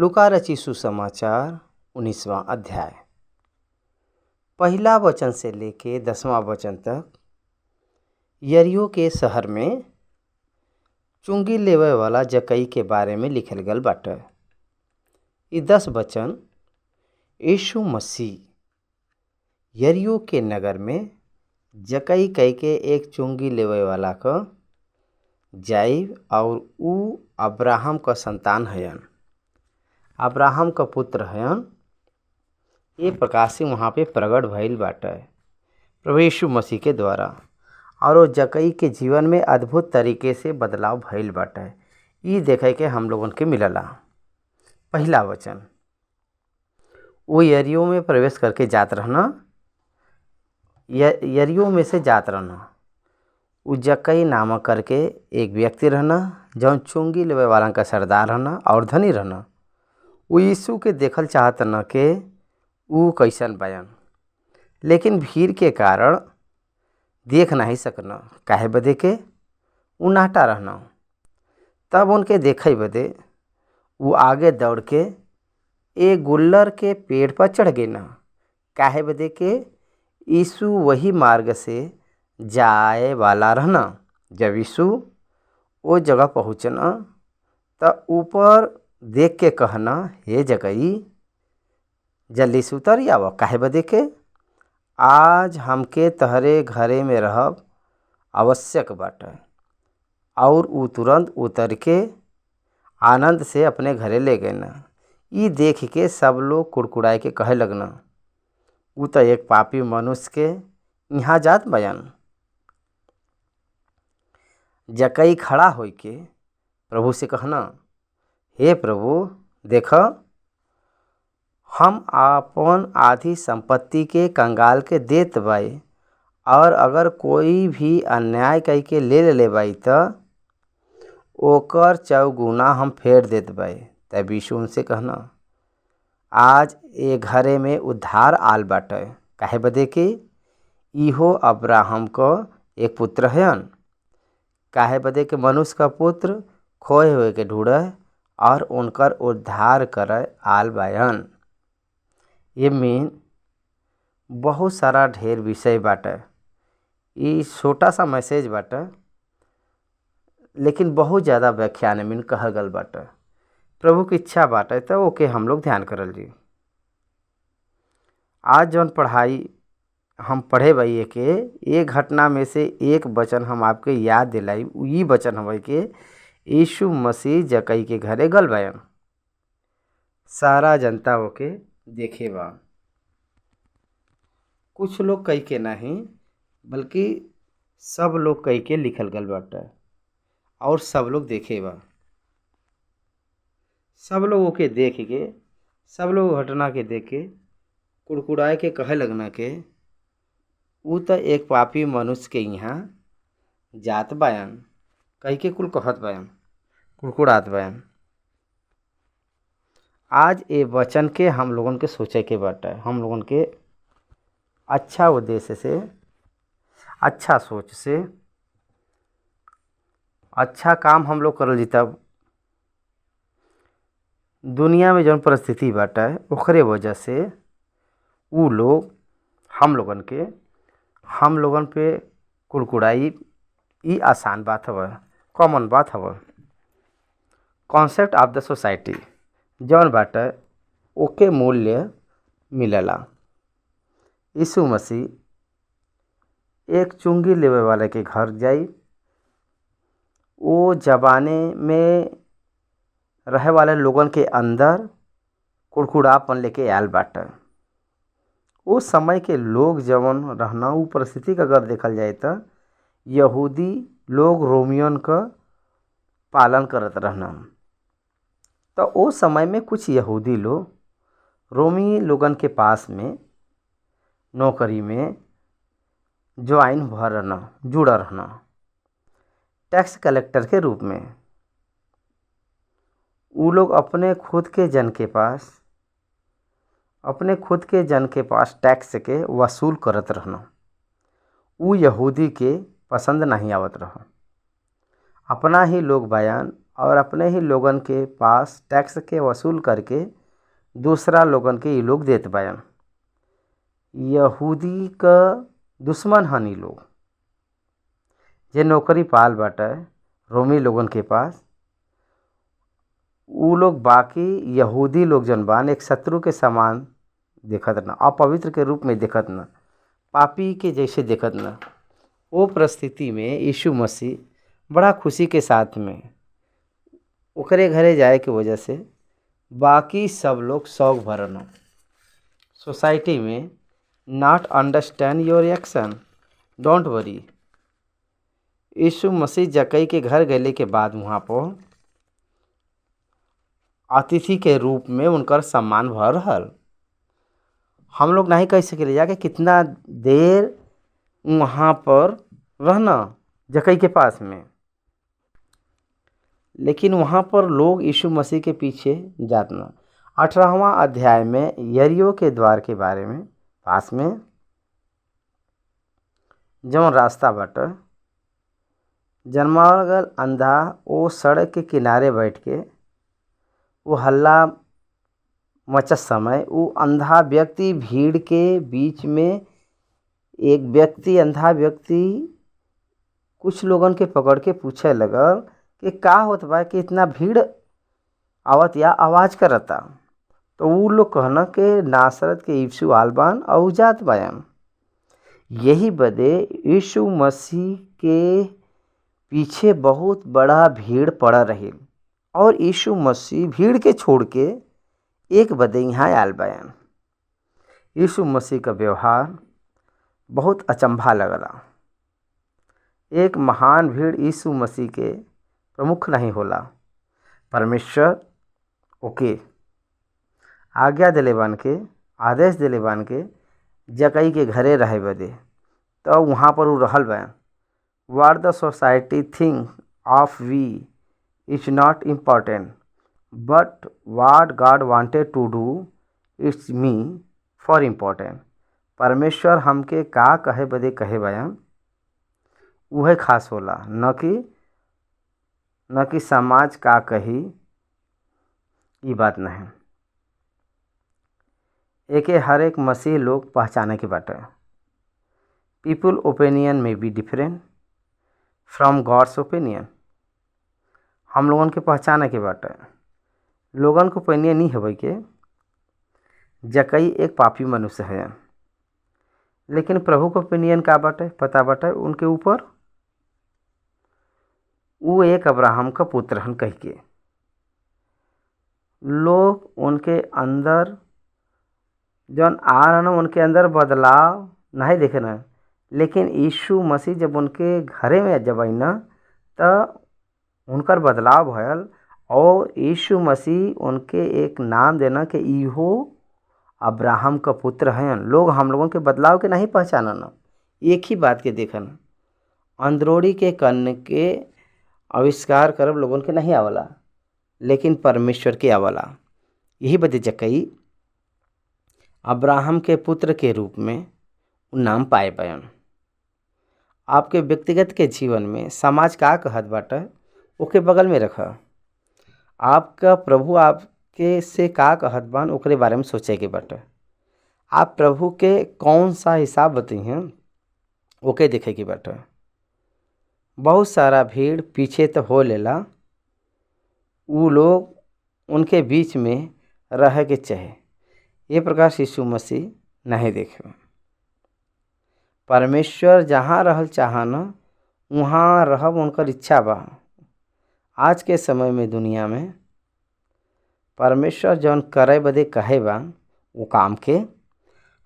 लूका रची सुसमाचार 19वां अध्याय। पहला वचन से लेके 10वां वचन तक यरीहो के शहर में चुंगी लेवे वाला जकई के बारे में लिखल गल बाटे। ई 10 वचन यीशु मसीह यरीहो के नगर में जकई कई के एक चुंगी लेवे वाला क जाइब और ऊ अब्राहम क संतान हयन, अब्राहम क पुत्र हयन। ये प्रकार से वहाँ पे प्रकट भइल बाटे प्रभु यीशु मसीह के द्वारा, और वो जकई के जीवन में अद्भुत तरीके से बदलाव भइल बाटे। ये देखे के हम लोगन के मिलला। पहला वचन, वो यरीहो में प्रवेश करके जात रहना, यरीहो में से जात रहना। उ जकई नामक करके एक व्यक्ति रहना जौन चुंगी लेवे वाला का सरदार रहना और धनी रहना। उ यीशु के देखल चाहत न के उ कैसन बयान, लेकिन भीड़ के कारण देख नहीं सकना। काहे बदे के उ नाटा रहना। तब उनके देखे बदे उ आगे दौड़ के एक गुल्लर के पेड़ पर चढ़ गए ना। काहे बदे के यीशु वही मार्ग से जाए वाला रहना। जब यीशु वो जगह पहुँचना तो ऊपर देख के कहना, हे जकई जल्दी से उतर आव। काहे बदे के आज हमके तहरे घरे में रहब आवश्यक बाटे। और ऊ तुरंत उतर के आनंद से अपने घरे ले गए ना। ई देख के सब लोग कुड़कुड़ाए के कहे लगना, ऊ तो एक पापी मनुष्य के यहाँ जात बयान। जकई खड़ा होई के प्रभु से कहना, हे प्रभु देख, हम अपन आधी संपत्ति के कंगाल के देत बाई, और अगर कोई भी अन्याय कई के ले ले बाई तो ओकर चौगुना हम फेर देत बाई। तब यीशु उनसे कहना, आज ए घरे में उद्धार आल बाटे। काहे बदे के इहो अब्राहम को एक पुत्र हयन। काहे बदे के मनुष्य का पुत्र खोए हुए के ढूंढे और उनकर उद्धार करे आल बायन। ये में बहुत सारा ढेर विषय बाटे। ये छोटा सा मैसेज बाटे, लेकिन बहुत ज़्यादा व्याख्यान में कहल गल बाटे। प्रभु की इच्छा बाटे तो ओके हम लोग ध्यान करल जी। आज जौन पढ़ाई हम पढ़े बई के एक घटना में से एक वचन हम आपके याद दिलाई। ई वचन हवे के यीशु मसीह जकई के घरे गल बयान। सारा जनता ओके देखे बा। कुछ लोग कई के नहीं बल्कि सब लोग कई के लिखल गल बाटे और सब लोग देखे बा। सब लोग ओके देख के, सब लोग घटना के देख के कुड़कुड़ाए के कहे लगना के ऊ तो एक पापी मनुष्य के यहाँ जात बयान। कही के कुल कहत बयान, कुड़कुड़ात बयान। आज ए वचन के हम लोगन के सोचे के बाटे। हम लोगन के अच्छा उद्देश्य से, अच्छा सोच से, अच्छा काम हम लोग करल जी, तब दुनिया में जौन परिस्थिति बाटे ओकरे वजह से ऊ लोग हम लोगन पे कुड़कुड़ाई। ई आसान बात हवे, कॉमन बात हवे। कॉन्सेप्ट ऑफ द सोसाइटी जौन बाटे ओके मूल्य मिलला। यीशु मसीह एक चुंगी लेवे वाले के घर जाई। वो जमाने में रहे वाले लोगन के अंदर कुड़कुड़ापन लेके आयल बाटे। उस समय के लोग जवन रहना, उ परिस्थिति का अगर देखल जाए तो यहूदी लोग रोमियन का पालन करत रहना। तो उस समय में कुछ यहूदी लोग रोमी लोगन के पास में नौकरी में ज्वाइन भर रहना, जुड़ा रहना, टैक्स कलेक्टर के रूप में। उ लोग अपने खुद के जन के पास टैक्स के वसूल करत रहना। उ यहूदी के पसंद नहीं आवत रहा। अपना ही लोग बयान और अपने ही लोगन के पास टैक्स के वसूल करके दूसरा लोगन के ये लोग देत बायन। यहूदी क दुश्मन हनी लोग जे नौकरी पाल बाटे रोमी लोगन के पास, ऊ लोग बाकी यहूदी लोग जन बान एक शत्रु के समान देखत न, अपवित्र के रूप में देखत न, पापी के जैसे देखत न। वो परिस्थिति में यीशु मसीह बड़ा खुशी के साथ में ओकरे घरे जाए के वजह से बाकी सब लोग शौक भरन सोसाइटी में, not understand your action, don't worry. Yeshu Masih Jakkai के घर गए के बाद वहाँ पर अतिथि के रूप में उनकर सम्मान भर रहल। हम लोग नहीं कह सके जाके कितना देर वहाँ पर रहना जक्कई के पास में, लेकिन वहाँ पर लोग यीशु मसीह के पीछे जातना। 18वां अध्याय में यरीहो के द्वार के बारे में पास में जौन रास्ता बाटे, जन्मागल अंधा वो सड़क के किनारे बैठ के वो हल्ला मचत समय वो अंधा व्यक्ति भीड़ के बीच में, एक व्यक्ति अंधा व्यक्ति कुछ लोगन के पकड़ के पूछे लगल कि का होत बा कि इतना भीड़ आवत या आवाज़ करता। तो वो लोग कहना कि नासरत के यीशु आलबान और जात बायन। यही बदे यीशु मसीह के पीछे बहुत बड़ा भीड़ पड़ा रही और यीशु मसीह भीड़ के छोड़ के एक बदे यहाँ आल बायन। यीशु मसीह का व्यवहार बहुत अचंभा लगला। एक महान भीड़ यीशु मसीह के प्रमुख नहीं होला। परमेश्वर ओके आज्ञा दिले बन के, आदेश दिले बन के जक्कई के घरे रहे बदे, तो वहाँ पर वो रहल बा। What the society think of we is not important, but what God wanted to do it's me for important. परमेश्वर हमके का कहे बदे कहे बयान वह खास होला, न कि समाज का कही ये बात नहीं। एके हर एक मसीह लोग पहचाने के बाटे। पीपल ओपिनियन में be different from God's opinion. हम लोगन के पहचाने के बाटे। लोगन को ओपिनियन नहीं है कि जक्कई एक पापी मनुष्य है, लेकिन प्रभु को ओपिनियन का बाटे पता बाटे उनके ऊपर, वो एक अब्राहम का पुत्र हन कह के। लोग उनके अंदर जौन आ रहा ना, उनके अंदर बदलाव नहीं देखे ना, लेकिन यीशु मसीह जब उनके घरे में जब आई ना तो उनकर बदलाव भयल और यीशु मसीह उनके एक नाम देना कि इहो अब्राहम का पुत्र हैं। लोग हम लोगों के बदलाव के नहीं पहचाना ना, एक ही बात के देखना, अंदरोड़ी के कन्न के आविष्कार करब लोगन के नहीं आवला, लेकिन परमेश्वर के आवला। यही बदे जक्कई अब्राहम के पुत्र के रूप में नाम पाए बयान। आपके व्यक्तिगत के जीवन में समाज का कहत बाटे ओके बगल में रखा। आपका प्रभु आपके से का कहत बान ओकरे बारे में सोचे के बाटे। आप प्रभु के कौन सा हिसाब बताई हैं ओके देखे के बाटे। बहुत सारा भीड़ पीछे तो हो लेला, वो लोग उनके बीच में रह के चाहे ये प्रकाश यीशु मसीह नहीं देखे। परमेश्वर जहाँ रहल चाहना वहाँ रहब उनकर इच्छा बा। आज के समय में दुनिया में परमेश्वर जौन करे बदे कहे बा वो काम के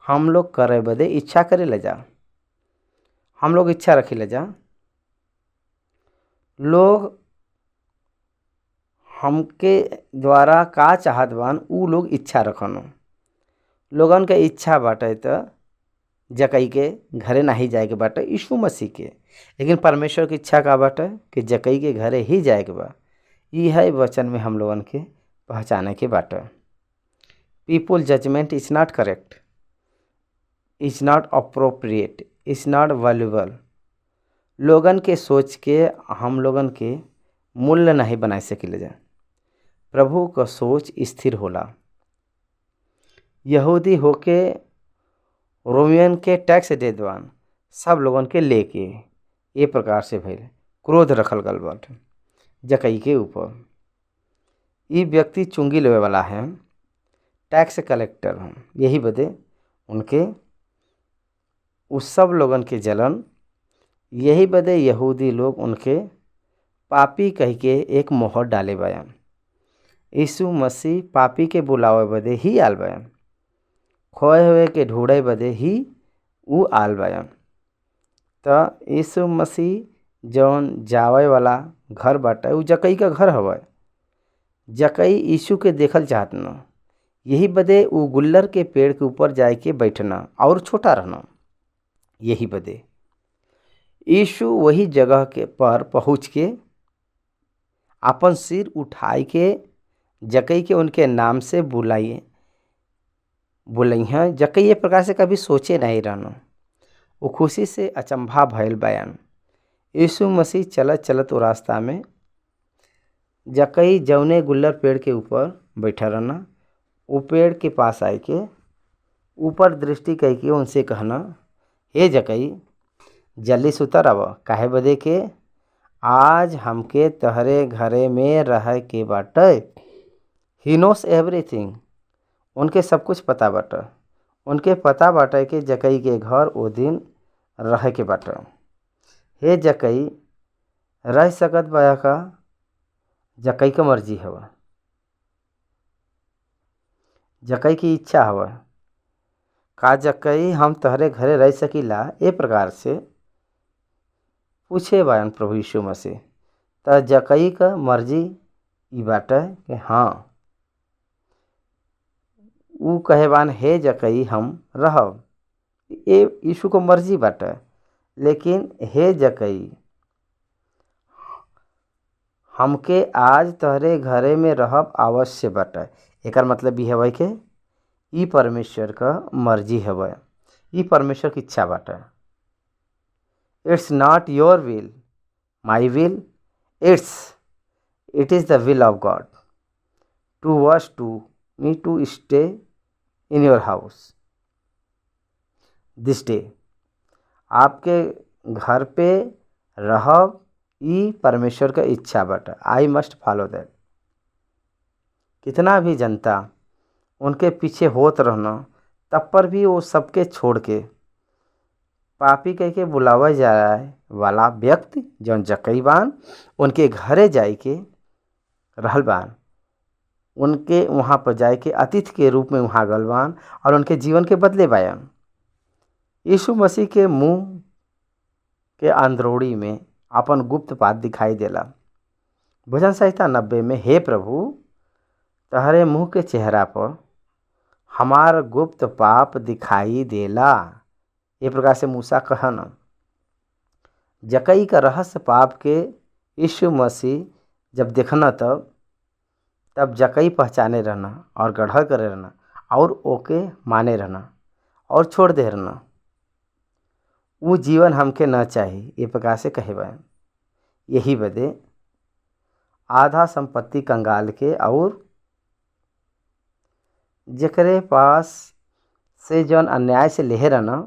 हम लोग करे बदे इच्छा करे ले जा, हम लोग इच्छा रखी ले जा। लोग हमके द्वारा का चाहत बान ऊ लोग इच्छा रखनो। लोगन के इच्छा बाटे तो जक्कई के घरे नहीं जाए के बाटे यीशु मसीह के, लेकिन परमेश्वर की इच्छा का बाटे कि जक्कई के घरे ही जाए के बा। यह वचन में हम लोगन के पहचाने के बाटे। People judgement is not correct, is not appropriate, is not valuable. लोगन के सोच के हम लोगन के मूल्य नहीं बना सकिले जा। प्रभु का सोच स्थिर होला। यहूदी होके रोमियन के टैक्स दे दवान सब लोगन के लेके ये प्रकार से भइल क्रोध रखल गल बाटे जकई के ऊपर। ई व्यक्ति चुंगी लेवे वाला है, टैक्स कलेक्टर हैं, यही बदे उनके उस सब लोगन के जलन, यही बदे यहूदी लोग उनके पापी कह के एक मोहर डाले बयान। यीशु मसीह पापी के बुलावे बदे ही आल बयान, खोए हुए के ढूंढे बदे ही ऊ आल बयान। त यीशु मसीह जौन जावे वाला घर बाटे ऊ जकई का घर हवे। जकई यीशु के देखल चाहत न, यही बदे ऊ गुल्लर के पेड़ के ऊपर जाए के बैठना और छोटा रहना। यही बदे यीशु वही जगह के पर पहुँच के अपन सिर उठाई के जकई के उनके नाम से बुलाई हैं। जकई ये प्रकार से कभी सोचे नहीं रहना। वो खुशी से अचंभा भयल बयान। यीशु मसीह चलत चलत वो रास्ता में जकई जौने गुल्लर पेड़ के ऊपर बैठा रहना, वो पेड़ के पास आए के ऊपर दृष्टि कह के उनसे कहना, हे जकई जल्दी सुतर अब, काहे बदे के आज हमके तहरे घरे में रह के बाटे। ही नोस एवरीथिंग, उनके सब कुछ पता बाटे। उनके पता बाटे कि जकई के घर वो दिन रह के बाटे। हे जकई रह सकत बया का? जकई का मर्जी हवा, जकई की इच्छा हवा। का जकई हम तहरे घरे रह सकीला? ए प्रकार से पूछे बयान प्रभु यीशु मसीह। त जकई का मर्जी ई बाटे कि हाँ, ऊ कहे बान हे जकई हम रहब। ये यीशु को मर्जी बाटे। लेकिन हे जकई हमके आज तहरे घरे में रहब आवश्य बाटे। एकर मतलब ये हवे कि ई परमेश्वर का मर्जी हवे, ई परमेश्वर की इच्छा बाटे। It's not your will my will, it is the will of God to wash to me to stay in your house this day. आपके घर पे रहब ई परमेश्वर का इच्छा बाटे। I must follow that. कितना भी जनता उनके पीछे होत रहना, तब पर भी वो सबके छोड़ के पापी कह के बुलावा जाए वाला व्यक्ति जौन जकई बान उनके घरे जाए के रहल बान। उनके वहाँ पर जाए के अतिथि के रूप में वहाँ गल बान और उनके जीवन के बदले बायन। यीशु मसीह के मुंह के अंदरोड़ी में अपन गुप्त बात दिखाई देला। भजन संहिता 90 में, हे प्रभु तहरे मुँह के चेहरा पर हमार गुप्त पाप दिखाई देला। ये प्रकार से मूसा कहन। जकई का रहस्य पाप के यीशु मसीह जब देखना तब जकई पहचाने रहना और गढ़ करे रहना और ओके माने रहना और छोड़ दे रहना। वो जीवन हमके न चाहिए, ये प्रकार से कहे बयान। यही बदे आधा संपत्ति कंगाल के और जकरे पास से जौन अन्याय से लेहे रहना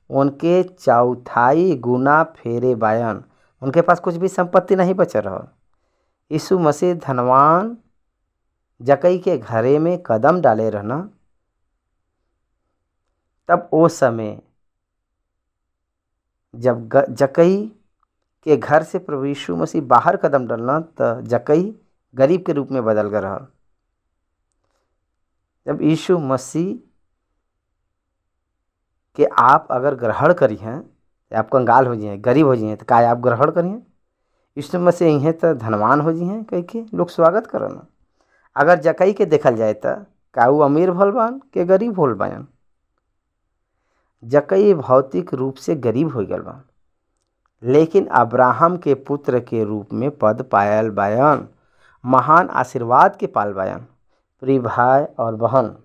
उनके चौथाई गुना फेरे बायन। उनके पास कुछ भी संपत्ति नहीं बच रहा। यीशु मसीह धनवान जकई के घरे में कदम डाले रहना, तब वो समय जब जकई के घर से प्रभु यीशु मसीह बाहर कदम डालना तो जकई गरीब के रूप में बदल गया रहा। जब यीशु मसीह कि आप अगर ग्रहण करी हैं तो आप कंगाल हो जाए, गरीब हो जाए, तो का आप ग्रहण करिए? यीशु मसीह यहीं तो धनवान हो जाए कह के लोग स्वागत करना। अगर जकई के देखल जाए तो का वो अमीर भल बान के गरीब होल बायन? जकई भौतिक रूप से गरीब हो गल बान, लेकिन अब्राहम के पुत्र के रूप में पद पायल बायन, महान आशीर्वाद के पाल बायन। प्रिय भाई और बहन,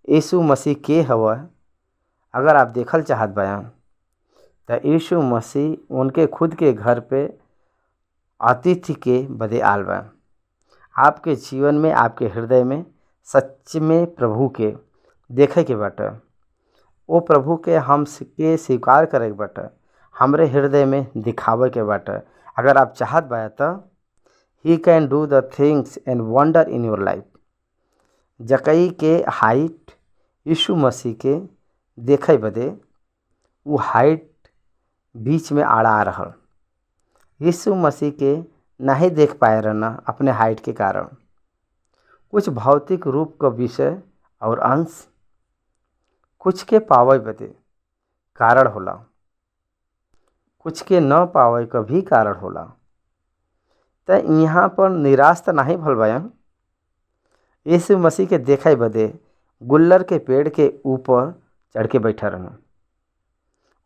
यीशु मसीह के हवा अगर आप देखल चाहत बयान तो यीशु मसीह उनके खुद के घर पे अतिथि के बदे आल बा। आपके जीवन में, आपके हृदय में सच में प्रभु के देखे के बाटे, वो प्रभु के हम के स्वीकार करे के बाटे, हमरे हृदय में दिखावे के बाटे। अगर आप चाहत बा तो ही can do the things and wonder in your life. Jakkai के हाइट यीशु मसीह के देखे बदे वो हाइट बीच में आड़ा रहल। यीशु मसीह के नहीं देख पाए रहना अपने हाइट के कारण। कुछ भौतिक रूप का विषय और अंश कुछ के पावे बदे कारण होला, कुछ के न पावे का भी कारण होला। तो यहाँ पर निराश तो नहीं भल बयान। यीशु मसीह के देखे बदे गुल्लर के पेड़ के ऊपर चढ़ के बैठा रहना।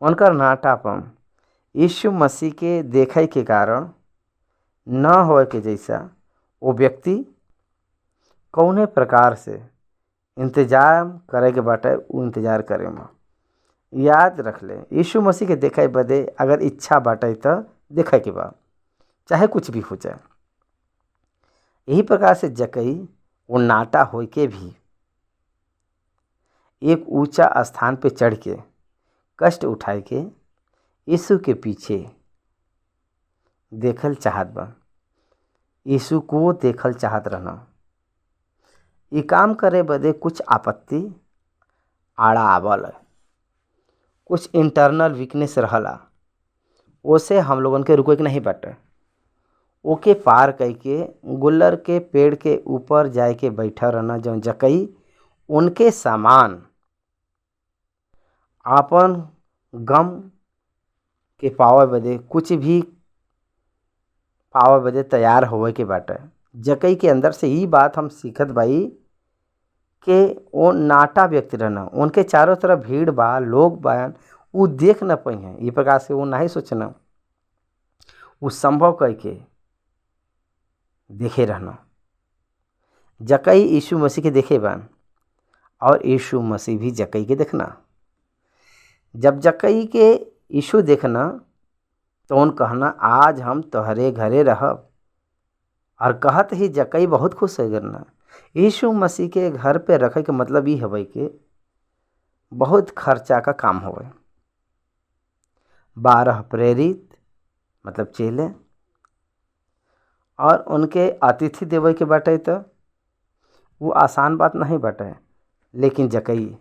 उनका नाटापन यीशु मसीह के देखे के कारण न होए के जैसा वो व्यक्ति कौने प्रकार से इंतजार करे के बाटे वो इंतजार करे में। याद रख ले, यीशु मसीह के देखे बदे अगर इच्छा बाटे तो देखे के बाद चाहे कुछ भी हो जाए। यही प्रकार से जकई वो नाटा हो के भी एक ऊंचा स्थान पे चढ़ के कष्ट उठाए के यीशु के पीछे देखल चाहत बा, यीशु को देखल चाहत रहना। ये काम करे बदे कुछ आपत्ति आड़ा आवल है, कुछ इंटरनल वीकनेस रहला, ओसे हम लोगन के रुके के नहीं बाटे। ओके पार कई के गुल्लर के पेड़ के ऊपर जाए के बैठा रहना। जौन जकई उनके सामान आपन गम के पावे बदे कुछ भी पावे बदे तैयार होवे के बाटे। जकई के अंदर से ये बात हम सीखत बाई कि वो नाटा व्यक्ति रहना, उनके चारों तरफ भीड़ बा, लोग बयान, वो देख न पाई हैं। ये प्रकार से वो नहीं सोचना, वो संभव कह के देखे रहना। जकई यीशु मसीह के देखे बान और यीशु मसीह भी जकई के देखना। जब जकई के यीशु देखना तो उन कहना आज हम तोहरे घरे रहब, और कहत ही जकई बहुत खुश है करना। यीशु मसीह के घर पे रखे के मतलब ये हवे कि बहुत खर्चा का काम होवे। 12 प्रेरित मतलब चेले और उनके अतिथि देवे के बाटे तो वो आसान बात नहीं बाटे। लेकिन जकई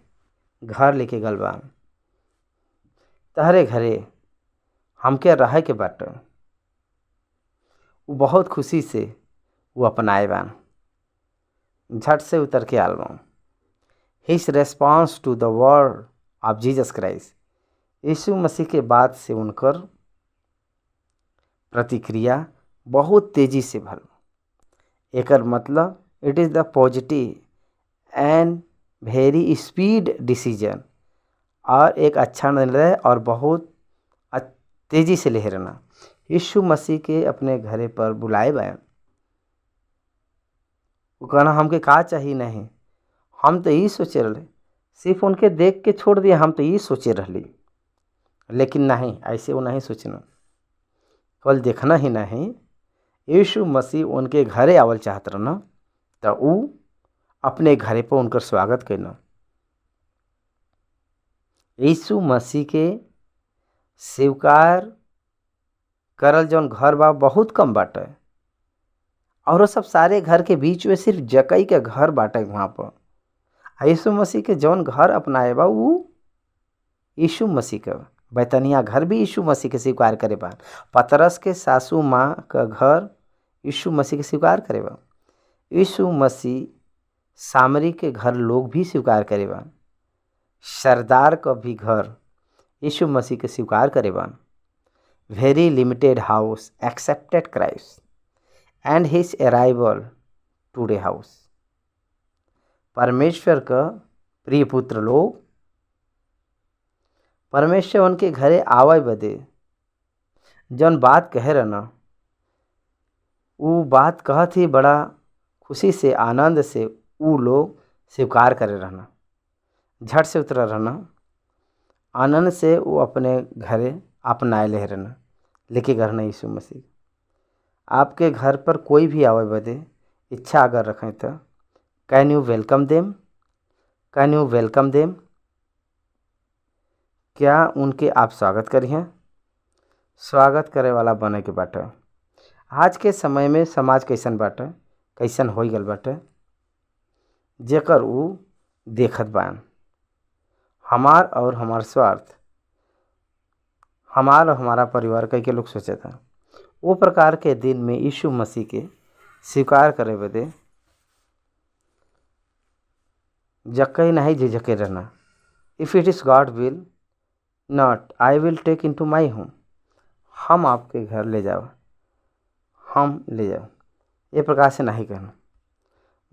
घर लेके गल बा, तहरे घरे हमके रहे के बाटे, वो बहुत खुशी से वो अपनाए बान, झट से उतर के आल बा। His response to the word of Jesus Christ, Yeshu Masih के बाद से उनकर प्रतिक्रिया बहुत तेजी से भल। एकर मतलब it is the positive and very speed decision, और एक अच्छा निर्णय और बहुत तेजी से ले रहना। यीशु मसीह के अपने घरे पर बुलाए बाय, वो कहना हमके का चाहिए नहीं, हम तो यही सोचे रहे, सिर्फ उनके देख के छोड़ दिया, हम तो यही सोचे रहली। लेकिन नहीं, ऐसे वो नहीं सोचना, केवल देखना ही नहीं, यीशु मसीह उनके घरे आवल चाहत रहना तो वो अपने घरे पर उनकर स्वागत करना। यीशु मसीह के स्वीकार करल जौन घर बा बहुत कम बाटे, और वो सब सारे घर के बीच में सिर्फ जकई के घर बाटे वहाँ पर। यीशु मसीह के जौन घर अपनाए बा वो यीशु मसीह का बैतनिया घर भी यीशु मसीह के स्वीकार करे बा। पतरस के सासू माँ का घर यीशु मसीह के स्वीकार करे बा। यीशु मसीह सामरी के घर लोग भी स्वीकार करे बा। सरदार का भी घर यीशु मसीह के स्वीकार करे बा। Very limited house accepted Christ and his arrival today house. परमेश्वर का प्रिय पुत्र लोग, परमेश्वर उनके घरे आवे बदे जौन बात कहे रहना, वो बात कहत ही बड़ा खुशी से आनंद से वो लोग स्वीकार करे रहना, झट से उतर रहना, आनंद से वो अपने घरे अपनाए ले रहना, लेके घर ना यीशु मसीह। आपके घर पर कोई भी आवे बदे इच्छा अगर रखें तो कैन यू वेलकम देम, कैन यू वेलकम देम, क्या उनके आप स्वागत करिए। स्वागत करे वाला बने के बाटे। आज के समय में समाज कैसन बाटे, कैसन हो गल बाटे, जेकर ऊ देखत बान हमार और हमार स्वार्थ, हमार और हमारा परिवार कई के लोग सोचे था। वो प्रकार के दिन में यीशु मसीह के स्वीकार करे बदे जक्कई नहीं झिझके रहना। If it is God will not I will take in to my home, हम आपके घर ले जाओ, हम ले जाओ, ये प्रकार से नहीं कहना।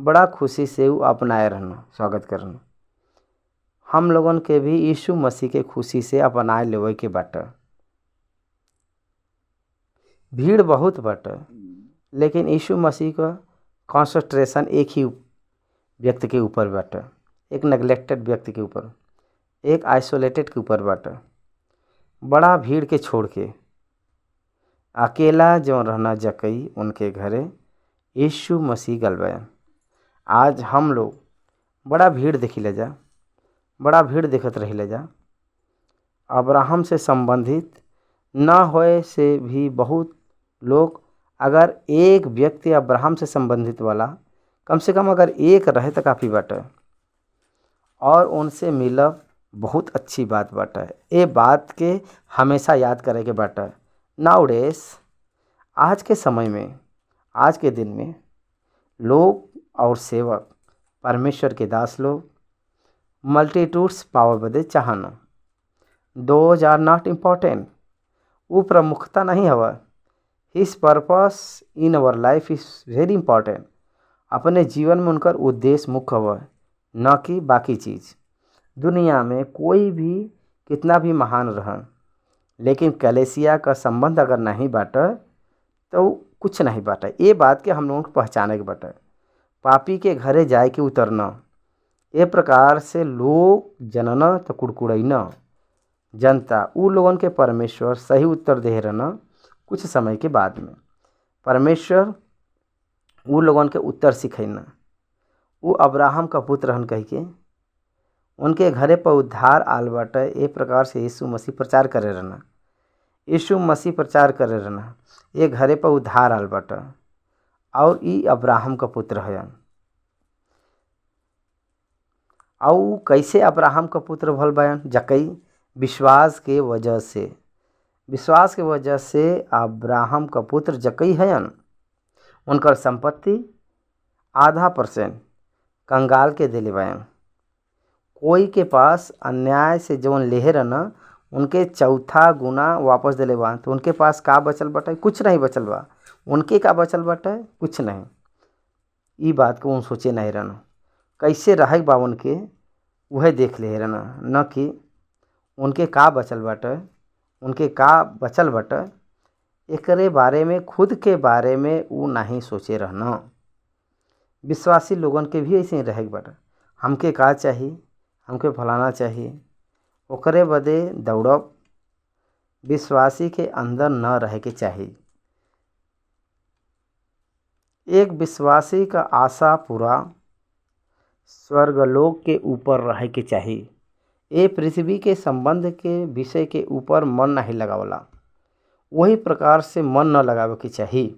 बड़ा खुशी से वो अपनाए रहना, स्वागत करना। हम लोगन के भी यीशु मसीह के खुशी से अपनाए लेवे के बाटे। भीड़ बहुत बाटे, लेकिन यीशु मसीह का कॉन्सेंट्रेशन एक ही व्यक्ति के ऊपर बाटे, एक नेग्लेक्टेड व्यक्ति के ऊपर, एक आइसोलेटेड के ऊपर बाटे। बड़ा भीड़ के छोड़ के अकेला जो रहना जकई उनके घरे यीशु मसीह गलबयान। आज हम लोग बड़ा भीड़ देखी ले जा, बड़ा भीड़ देखत रही ले जा। अब्राहम से संबंधित न होए से भी बहुत लोग, अगर एक व्यक्ति अब्राहम से संबंधित वाला कम से कम अगर एक रहे तो काफ़ी बाटे, और उनसे मिलब बहुत अच्छी बात बाटे। ये बात के हमेशा याद करे के बाटे। नाउडेज आज के समय में, आज के दिन में लोग और सेवक, परमेश्वर के दास लोग मल्टीट्यूड्स पावर बदे चाहना। दोज आर नॉट इम्पॉर्टेंट, वो प्रमुखता नहीं हवा। His purpose in our life is very important. अपने जीवन में उनकर उद्देश्य मुख्य हवा, न कि बाकी चीज़। दुनिया में कोई भी कितना भी महान रह, लेकिन कलेसिया का संबंध अगर नहीं बाटे तो कुछ नहीं बाटे। ये बात के हम लोगों को पहचाने के बाटे। पापी के घरे जाए के उतरना, ये प्रकार से लोग जनना तो कुड़कुड़ैना जनता उ लोगन के परमेश्वर सही उत्तर दे रहना। कुछ समय के बाद में परमेश्वर उ लोगन के उत्तर सिखैना। वो अब्राहम का पुत्र रहन कह के उनके घरे पर उद्धार आल बाटे। ए प्रकार से यीशु मसीह प्रचार करे रहना, यीशु मसीह प्रचार करे रहना, ये घरे पर उद्धार आल बाटे और ई अब्राहम का पुत्र है। और कैसे अब्राहम का पुत्र भल बयान, जकई विश्वास के वजह से, विश्वास के वजह से अब्राहम का पुत्र जकई हयन। उनकर संपत्ति 0.5% कंगाल के दिले बयान। कोई के पास अन्याय से जवन लेहे रहना उनके चौथा गुना वापस दिले बा, तो उनके पास का बचल बाटे, कुछ नहीं बचल बा। उनके का बचल बाटे, कुछ नहीं। ई बात को उन सोचे नहीं रहना, कैसे रहे बा उनके वह देख ले रहना, न कि उनके का बचल बाटे, उनके का बचल बाटे एकरे बारे में, खुद के बारे में वो नहीं सोचे रहना। विश्वासी लोगन के भी ऐसे ही रहे बाटे। हमके का चाहिए, हमके फलाना चाहिए, ओकरे बदे दौड़ब विश्वासी के अंदर न रहे के चाहिए। एक विश्वासी का आशा पूरा स्वर्गलोक के ऊपर रहे के चाहिए। ये पृथ्वी के संबंध के विषय के ऊपर मन नहीं लगावला, वही प्रकार से मन न लगावे के चाहिए।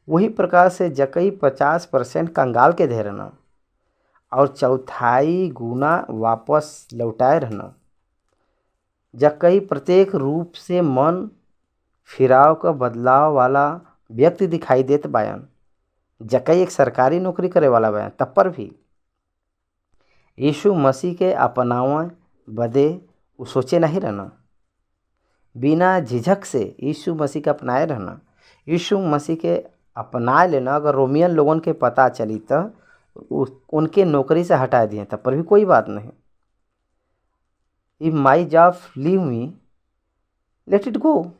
वही प्रकार से जकई 50% कंगाल के दे रहना और चौथाई गुना वापस लौटाए रहना। जकई प्रत्येक रूप से मन फिराव का बदलाव वाला व्यक्ति दिखाई देत बायन। जकई एक सरकारी नौकरी करे वाला बायन, तब पर भी यीशु मसीह के अपनावे बदे वो सोचे नहीं रहना। बिना झिझक से यीशु मसीह के अपनाए रहना, यीशु मसीह के अपना लेना। अगर रोमियन लोगन के पता चली तो उनके नौकरी से हटा दिए, तब पर भी कोई बात नहीं। If my job leave me, let it go,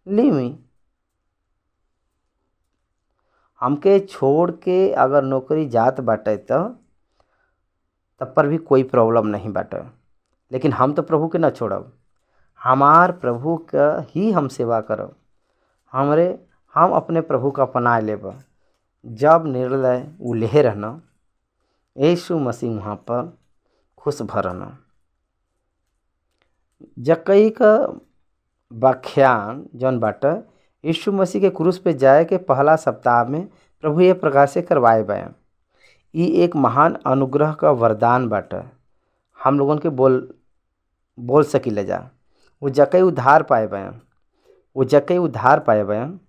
leave me. हमके छोड़ के अगर नौकरी जात बाटे तो तब पर भी कोई प्रॉब्लम नहीं बाटे, लेकिन हम तो प्रभु के न छोड़ब। हमार प्रभु का ही हम सेवा करब। हम अपने प्रभु का अपना लेब जब निर्णय उ ले रहना। यीशु मसीह वहाँ पर खुश भरना। जक्कई का व्याख्यान जौन बाटे यीशु मसीह के क्रूस पे जाए के पहला सप्ताह में प्रभु ये प्रकार से करवाए बयान। ये एक महान अनुग्रह का वरदान बाटे। हम लोगन के बोल सकीले जा। वो जक्कई उद्धार पाए बयान। वो जक्कई उद्धार पाए बयान।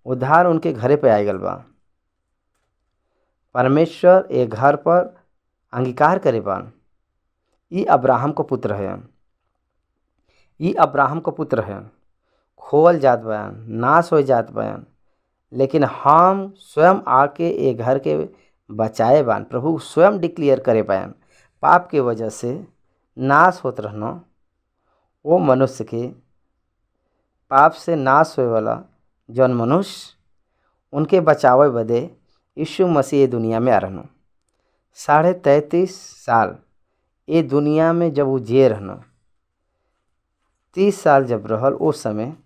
उद्धार उनके घरे पे आए गल बा। परमेश्वर एक घर पर अंगीकार करे बान। ये अब्राहम का पुत्र है। ये अब्राहम का पुत्र है। खोल जात बयान, नाश हो जात बयान, लेकिन हम स्वयं आके एक घर के बचाए बान। प्रभु स्वयं डिक्लेयर करे बयान। पाप के वजह से नाश होत रहना वो मनुष्य के पाप से नाश होए वाला जौन मनुष्य उनके बचावे बदे यीशु मसीह ये दुनिया में आ रहना। 33.5 साल ये दुनिया में जब वो जिए रहना, 30 साल जब रहल उस समय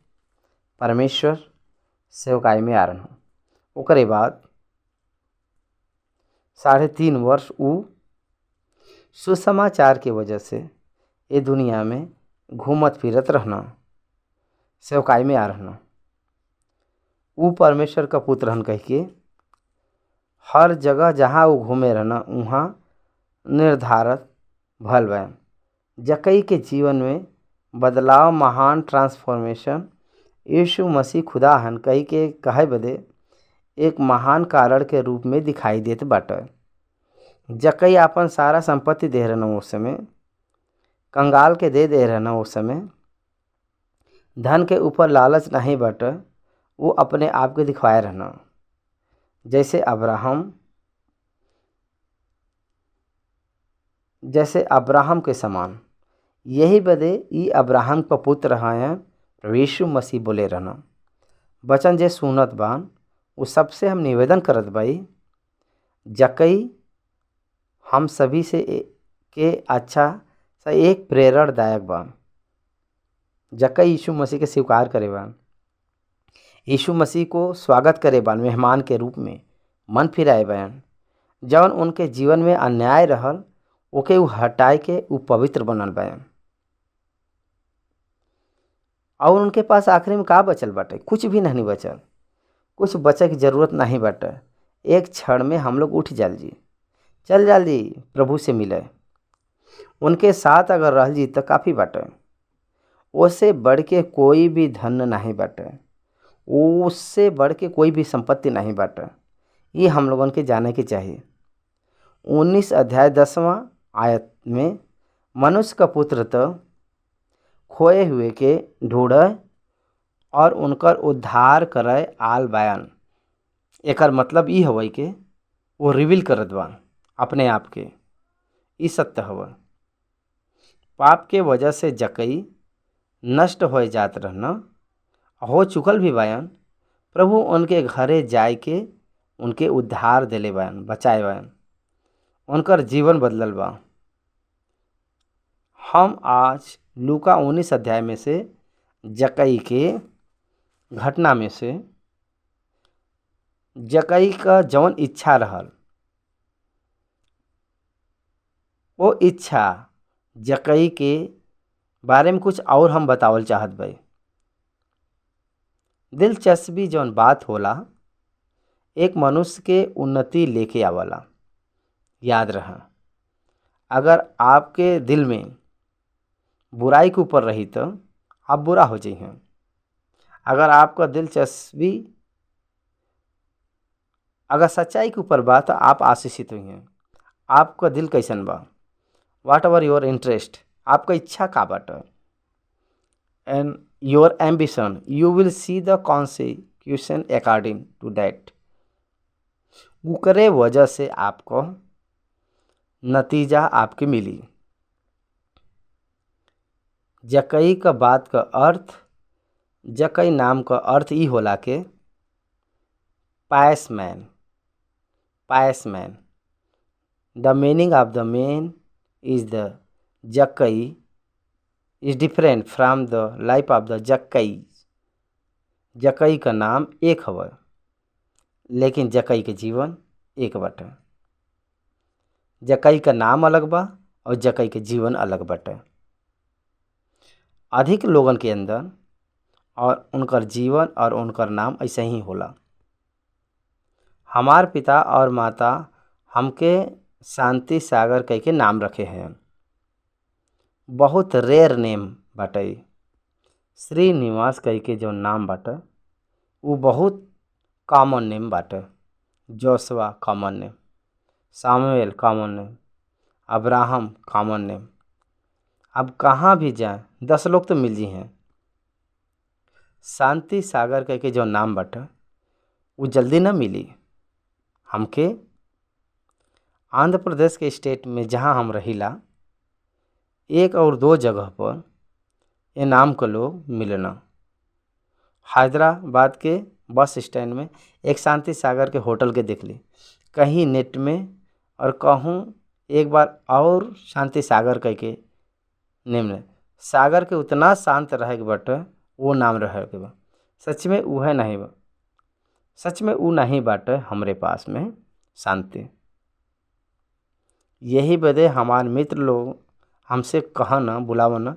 परमेश्वर सेवकाई में आ रहना। ओकरे बाद 3.5 वर्ष वो सुसमाचार के वजह से ये दुनिया में घूमत फिरत रहना, सेवकाई में आ रहना। वो परमेश्वर का पुत्र हन कह के हर जगह जहाँ वो घूमे रहना वहाँ निर्धारित भल बयान। जक्कई के जीवन में बदलाव, महान ट्रांसफॉर्मेशन यीशु मसीह खुदा हन कही के कहे बदे एक महान कारण के रूप में दिखाई देत बाटे। जक्कई आपन सारा संपत्ति दे रहना उस समय, कंगाल के दे रहना उस समय। धन के ऊपर लालच नहीं बाटे, वो अपने आप के दिखवाए रहना। जैसे अब्राहम के समान। यही बदे ई अब्राहम का पुत्र हैं प्रभु यीशु मसीह बोले रहना। वचन जे सुनत बान वो सबसे हम निवेदन करत बाई, जक्कई हम सभी से के अच्छा सा एक प्रेरणादायक बान। जक्कई यीशु मसीह के स्वीकार करे बान, यीशु मसीह को स्वागत करे बान, मेहमान के रूप में मन फिराए बयान। जौन उनके जीवन में अन्याय रहल ओके उ हटाए के उ पवित्र बनल बयान। और उनके पास आखिरी में का बचल बाटे? कुछ भी नहीं बचल। कुछ बचे की जरूरत नहीं बाटे। एक क्षण में हम लोग उठ चल जाल जी प्रभु से मिले। उनके साथ अगर रह जी तो काफ़ी बाटे। उससे बढ़ के कोई भी धन नहीं बाटे, उससे बढ़ के कोई भी संपत्ति नहीं बाटे। ये हम लोगन के जाने के चाहिए। 19 अध्याय 10वां आयत में मनुष्य का पुत्र तो खोए हुए के ढूंढे और उनकर उद्धार करे आल बयान। एकर मतलब ई हवै के वो रिवील करत बा अपने आप के। ई सत्य हवा। पाप के वजह से जक्कई नष्ट हो जात रहना हो चुकल भी बयान। प्रभु उनके घरे जाए के उनके उद्धार दिले बयान, बचाए बयान। उनकर जीवन बदलल बा। हम आज लूका 19 अध्याय में से जक्कई के घटना में से जक्कई का जौन इच्छा रहल वो इच्छा जक्कई के बारे में कुछ और हम बतावल चाहत भाई। दिलचस्पी जौन बात होला एक मनुष्य के उन्नति लेके आवला। याद रहा, अगर आपके दिल में बुराई के ऊपर रही तो आप बुरा हो जाइए। अगर आपका दिलचस्पी अगर सच्चाई के ऊपर बा तो आप आशीषित हुई हैं। आपका दिल कैसन बा? वाट एवर योर इंटरेस्ट, आपका इच्छा का बाटे and your ambition, you will see the consecution according to that. उकरे वजह से आपको नतीजा आपके मिली। जक्कई का बात का अर्थ, जक्कई नाम का अर्थ ई होला के pious man. The meaning of the man is the Jackai is different from the life of the Jackais. जकई का नाम एक हवे, लेकिन जकई के जीवन एक बाटे। जकई का नाम अलग बा और जकई के जीवन अलग बाटे। अधिक लोगन के अंदर और उनकर जीवन और उनकर नाम ऐसे ही होला। हमार पिता और माता हमके शांति सागर कह के नाम रखे हैं। बहुत रेयर नेम बाटे। श्रीनिवास कह के जो नाम बाटे वो बहुत कॉमन नेम बाटे। Joshua common name, Samuel common name, Abraham common name. अब कहाँ भी जाए 10 लोग तो मिल जी हैं। शांति सागर कह के जो नाम बाटे वो जल्दी ना मिली हमके। आंध्र प्रदेश के स्टेट में जहाँ हम रहिला, 1 और 2 जगह पर ये नाम के लोग मिलना। हैदराबाद के बस स्टैंड में एक शांति सागर के होटल के देख ली, कहीं नेट में और कहूँ एक बार और शांति सागर कह के निम्न सागर के उतना शांत रहे के बाटे वो नाम रहे के बा। सच में वह नहीं बा, सच में वो नहीं बाटे हमरे पास में शांति। यही बदे हमार मित्र लोग हमसे कहना बुलावना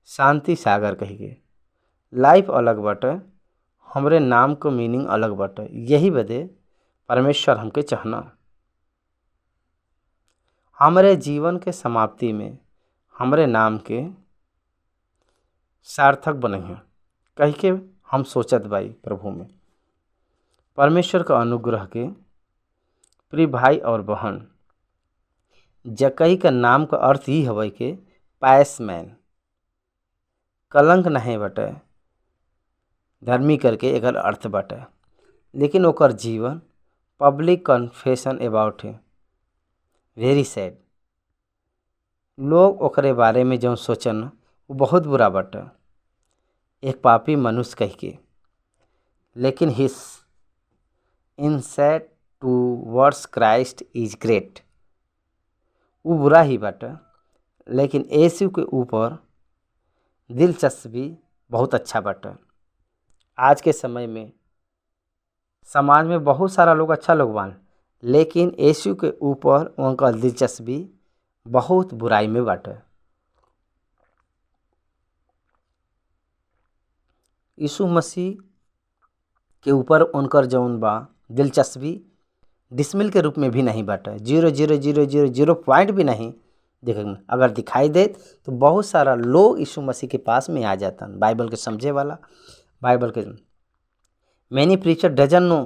शांति सागर कह के। लाइफ अलग बाटे, हमरे नाम को मीनिंग अलग बाटे। यही बदे परमेश्वर हमके चाहना हमरे जीवन के समाप्ति में हमरे नाम के सार्थक बनइहे कह के हम सोचत बाई प्रभु में। परमेश्वर का अनुग्रह के प्रिय भाई और बहन, जकई का नाम का अर्थ ही हवे के पायसमैन, कलंक नहीं बटे। धर्मी करके एकर अर्थ बटे, लेकिन ओकर जीवन पब्लिक कन्फेशन अबाउट है। Very sad. लोग ओकरे बारे में जो सोचन वो बहुत बुरा बटे, एक पापी मनुष्य कह के। लेकिन हिस insight towards Christ is great. वो बुरा ही बाटे, लेकिन यीशु के ऊपर दिलचस्पी बहुत अच्छा बाटे। आज के समय में समाज में बहुत सारा लोग अच्छा लोग बान, लेकिन यीशु के ऊपर उनका दिलचस्पी बहुत बुराई में बाटे। यीशु मसीह के ऊपर उनकर जौन बा दिलचस्पी डिसमिल के रूप में भी नहीं बाटे। 0.0000 पॉइंट भी नहीं देखेंगे। अगर दिखाई दे तो बहुत सारा लोग यीशु मसीह के पास में आ जाता है। बाइबल के समझे वाला, बाइबल के मैनी preacher doesn't know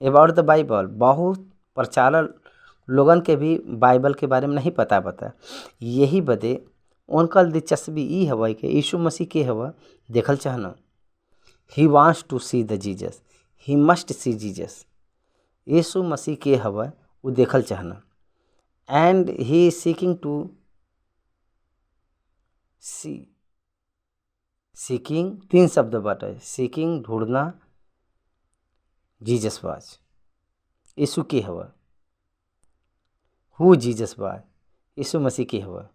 about the Bible. बहुत प्रचारक लोगन के भी बाइबल के बारे में नहीं पता। यही बदे उनका दिलचस्पी ई हवा कि यीशु मसीह के हवा देखल चाहना। He wants to see the Jesus, he must see Jesus. Yeshu Masih के हवा वो देखल चाहना। And he is seeking to see. Seeking 3 शब्द बाटे, सीकिंग ढूंढना, जीसस वाज यीशु के हवा। हु जीसस वाज यीशु मसीह के हवा।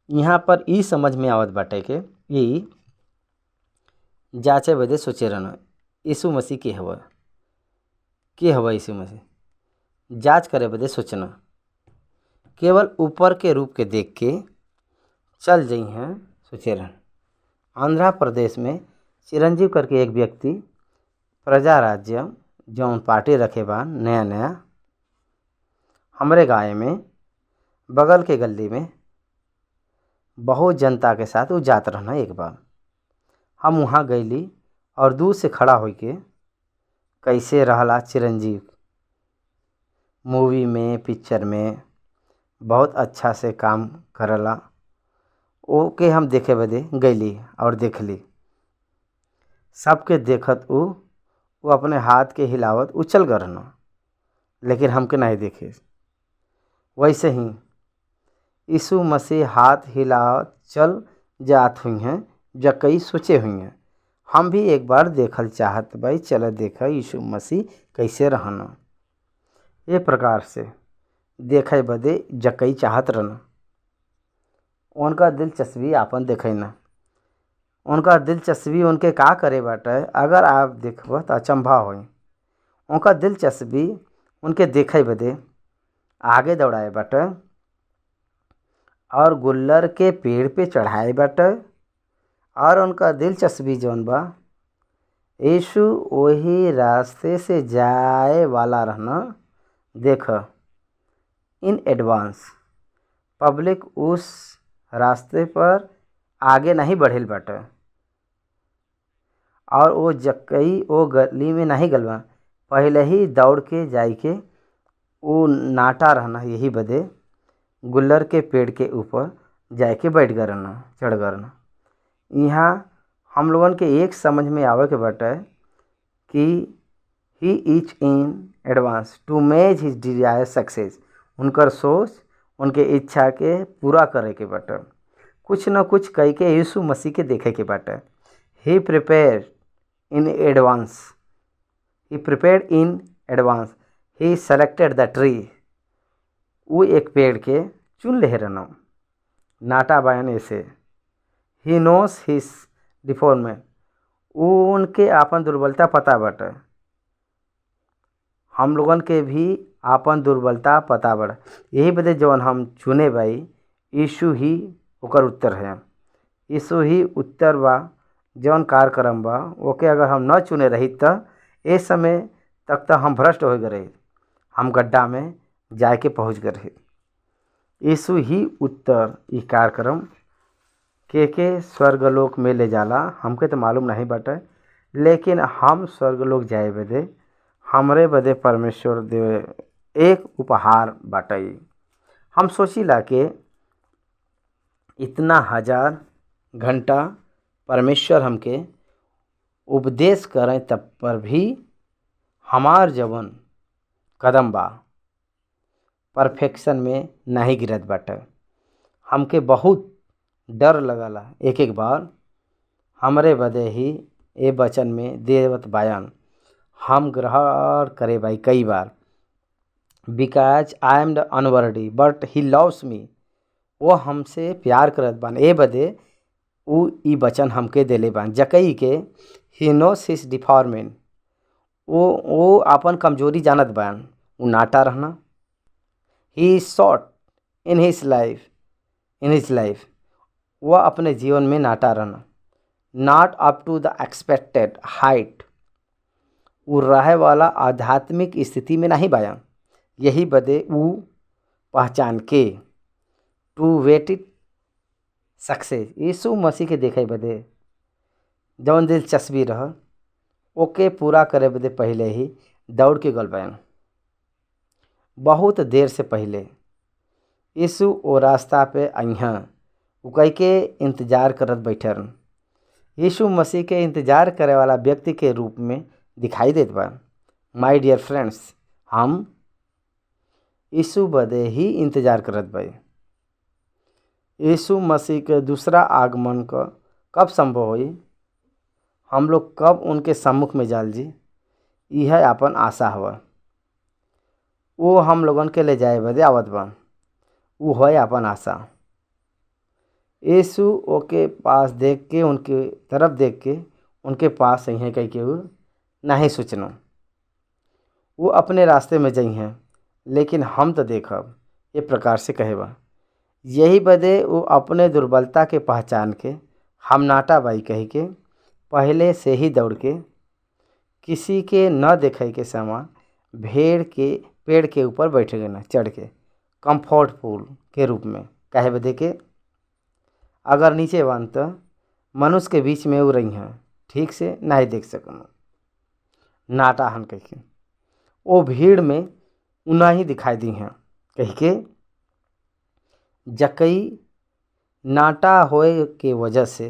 यहाँ पर ई समझ में आवत बाटे के यही जांचे बदे सोचे रहना यीशु मसीह के हवा यीशु मसीह। जांच करे बदे सोचना। केवल ऊपर के रूप के देख के चल जाइ हैं सोचे रहना। आंध्र प्रदेश में चिरंजीव करके एक व्यक्ति प्रजा राज्य जौन पार्टी रखे बा नया हमरे गाँव में बगल के गली में बहुत जनता के साथ वो जात रहना। एक बार हम वहाँ गईली और दूर से खड़ा होके कैसे रहला चिरंजीव मूवी में पिक्चर में बहुत अच्छा से काम करला ओके हम देखे बदे गईली और देखली। सबके देखत वो अपने हाथ के हिलावत उछल गए रहना, लेकिन हमके नहीं देखे। वैसे ही यीशु मसीह हाथ हिलावत चल जात हुई हैं जकई सोचे हुई हैं हम भी एक बार देखल चाहत भाई। चल देखा यीशु मसीह कैसे रहना। ये प्रकार से देखे बदे जकई चाहत रहना। उनका दिलचस्पी आपन देखना। उनका दिलचस्पी उनके का करे बाटे, अगर आप देखब तो अचंभा होई। उनका दिलचस्पी उनके देखे बदे आगे दौड़ाए बाटे और गुल्लर के पेड़ पे चढ़ाए बाटे। और उनका दिलचस्पी जौन बा यीशु वही रास्ते से जाए वाला रहना। देख, इन एडवांस पब्लिक उस रास्ते पर आगे नहीं बढ़ेल बाटे और वो जक्कई वो गली में नहीं गलवा, पहले ही दौड़ के जाई के वो नाटा रहना। यही बदे गुल्लर के पेड़ के ऊपर जाके बैठ गए रहना, चढ़ गए रहना। यहाँ हम लोगन के एक समझ में आवे के बाटे कि he is in advance to make his desire success. उनकर सोच उनके इच्छा के पूरा करे के बाटे, कुछ न कुछ कह के यीशु मसीह के देखे के बाटे। He prepare in advance, he prepared in advance, he selected the tree. वो एक पेड़ के चुन ले रहना नाटा बयाने से। ही नोस हिज डिफॉर्मेंट, वो उनके आपन दुर्बलता पता बाटे। हम लोगन के भी आपन दुर्बलता पता बड़ा, यही बदे जौन हम चुने भाई यीशु ही ओकर उत्तर है। यीशु ही उत्तर बा। जौन कार्यक्रम बा ओके अगर हम न चुने रही तो ए समय तक तो हम भ्रष्ट हो गए रही, हम गड्ढा में जाके पहुँच गए रही। यीशु ही उत्तर ई कार्यक्रम के स्वर्गलोक में ले जाला हमके तो मालूम नहीं बाटे, लेकिन हम स्वर्गलोक जाए बदे हमरे बदे परमेश्वर दे एक उपहार बाटे। हम सोचिला कि इतना हजार घंटा परमेश्वर हमके उपदेश करें तब पर भी हमार जवन कदम बा परफेक्शन में नहीं गिरत बाटे। हमके बहुत डर लगला एक एक बार हमरे बदे ही ए वचन में देवत बायन हम ग्रहण करे भाई कई बार। Because I am the unworthy but he loves me, वो हमसे प्यार करत बान। ए बदे उ ई वचन हमके देले बान जकई के ही नोस हिज डिफॉर्मेंट, वो अपन कमजोरी जानत बान। उ नाटा रहना। He short in his life, वह अपने जीवन में नाटा रहना। Not up to the expected height, वो रहे वाला आध्यात्मिक स्थिति में नहीं बाया। यही बदे वो पहचान के टू वेटिड सक्सेस, यीशु मसीह के देखे बदे जौन दिलचस्पी रह ओके पूरा करे बदे पहले ही दौड़ के गल बायन। बहुत देर से पहले यीशु ओ रास्ता पे अइहा उ कह के इंतजार करत बैठे रहन। यीशु मसीह के इंतजार करे वाला व्यक्ति के रूप में दिखाई देत बा। माय डियर फ्रेंड्स, हम यीशु बदे ही इंतजार करत बाई। यीशु मसीह के दूसरा आगमन का कब संभव होई, हम लोग कब उनके सम्मुख में जाल जी, यह अपन आशा हवा। वो हम लोगन के ले जाए बदे आवत बा, वो है अपन आशा। यीशु ओके पास देख के उनके तरफ देख के उनके पास ही हैं कह के वो नहीं सोचना। वो अपने रास्ते में जई हैं, लेकिन हम तो देखब ये प्रकार से कहे बा। यही बदे वो अपने दुर्बलता के पहचान के हम नाटा बाई कह के पहले से ही दौड़ के किसी के न देखे के समान भेड़ के पेड़ के ऊपर बैठ गए ना चढ़ के कंफर्टफुल के रूप में कहे बदे के अगर नीचे बांध तो मनुष्य के बीच में वो रही हैं ठीक से नहीं देख सकना नाटा हन कह के वो भीड़ में उना ही दिखाई दी हैं कह के जकई नाटा होए के वजह से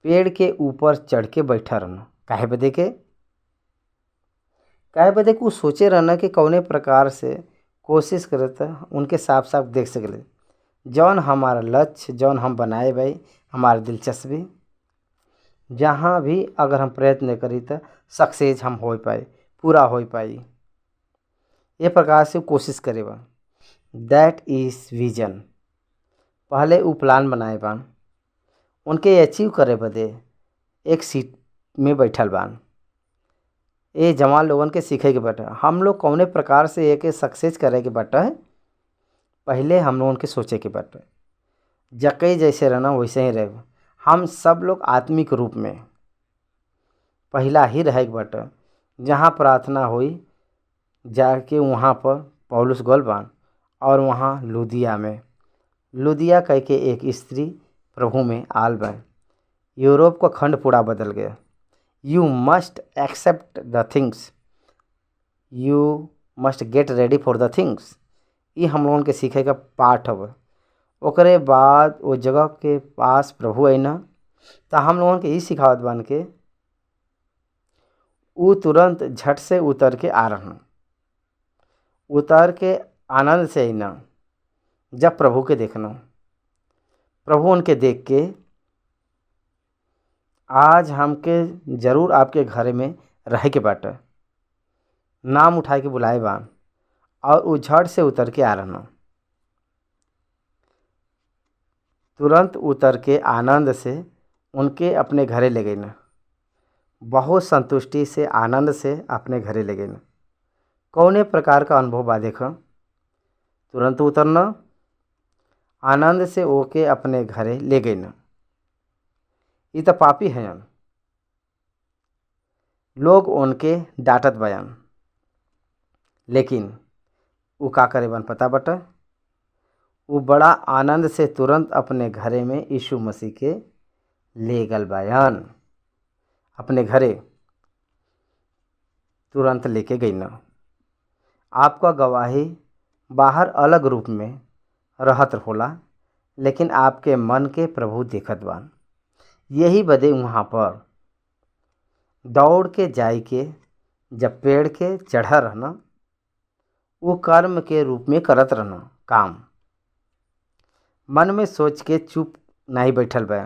पेड़ के ऊपर चढ़ के बैठा रहना काहे बदे को सोचे रहना कि कौने प्रकार से कोशिश करता उनके साफ साफ देख सकले जौन हमारा लक्ष्य जौन हम बनाए भाई हमारी दिलचस्पी जहाँ भी अगर हम प्रयत्न करी तो सक्सेस हम हो पाए पूरा हो पाई ये प्रकार से कोशिश करे बा। That is vision. पहले वो प्लान बनाए बा उनके अचीव करे बदे एक सीट में बैठल बान। ये जवान लोगन के सीखे के बाटे हम लोग कौने प्रकार से एक सक्सेस करे के बाटे, पहले हम लोगन के सोचे के बाटे। जकई जैसे रहना वैसे ही रहे। हम सब लोग आत्मिक रूप में पहला ही रहे के बाटे। जहाँ प्रार्थना हुई जाके वहाँ पर पौलुस गोल बान और वहाँ लुदिया कह के एक स्त्री प्रभु में आल बन। यूरोप का खंड पूरा बदल गया। You must accept the things, you must get ready for the things. ये हम लोगन के सीखे का पाठ हवे। ओकरे बाद वो जगह के पास प्रभु आईना तो हम लोगन के ये सिखावत बन के वो तुरंत झट से उतर के आ रहना, उतर के आनंद से आईना। जब प्रभु के देखना, प्रभु उनके देख के आज हमके जरूर आपके घर में रह के बाटे, नाम उठा के बुलाए बान और वो झट से उतर के आ रहना। तुरंत उतर के आनंद से उनके अपने घरे ले गई ना, बहुत संतुष्टि से आनंद से अपने घरे ले गई ना। कौने प्रकार का अनुभव बा देखा। तुरंत उतरना, आनंद से ओके अपने घरे ले गई ना। ये तो पापी हैं। लोग उनके डांटत बयान, लेकिन वो का करे बन पता बटा। वो बड़ा आनंद से तुरंत अपने घरे में यीशु मसीह के ले गल बयान। अपने घरे तुरंत लेके गई ना। आपका गवाही बाहर अलग रूप में रहत होला, लेकिन आपके मन के प्रभु देखत बान। यही बदे वहाँ पर दौड़ के जाय के जब पेड़ के चढ़ा रहना, वो कर्म के रूप में करत रहना काम। मन में सोच के चुप नहीं बैठल बा।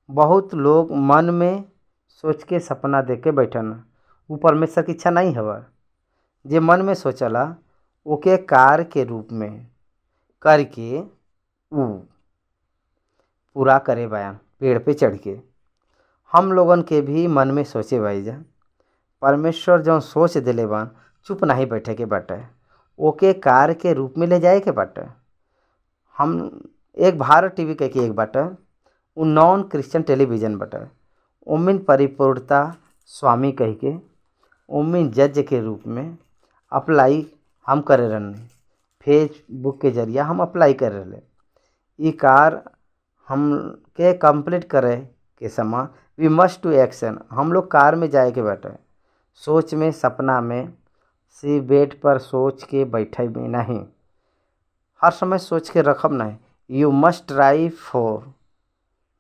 बहुत लोग मन में सोच के सपना देख के बैठन, वो परमेश्वर की इच्छा नहीं हवा। जे मन में सोचला ओके कार्य के रूप में करके वो पूरा करे बयान। पेड़ पे चढ़ के हम लोगन के भी मन में सोचे भाई जा, परमेश्वर जो सोच दिले बान चुप नहीं बैठे के बाटे, ओके कार्य के रूप में ले जाए के बाटे। हम एक भारत टीवी कह के एक बाटे, वो नॉन क्रिश्चियन टेलीविज़न बाटे। ओमिन परिपूर्णता स्वामी कह के ओमिन जज के रूप में अप्लाई हम करे रहने। फेसबुक के जरिया हम अप्लाई कर रहे। ये कार हम के कंप्लीट करे के समय वी मस्ट टू एक्शन। हम लोग कार में जाए के बैठे, सोच में सपना में सी बेड पर सोच के बैठे में नहीं, हर समय सोच के रखब नहीं। You must try for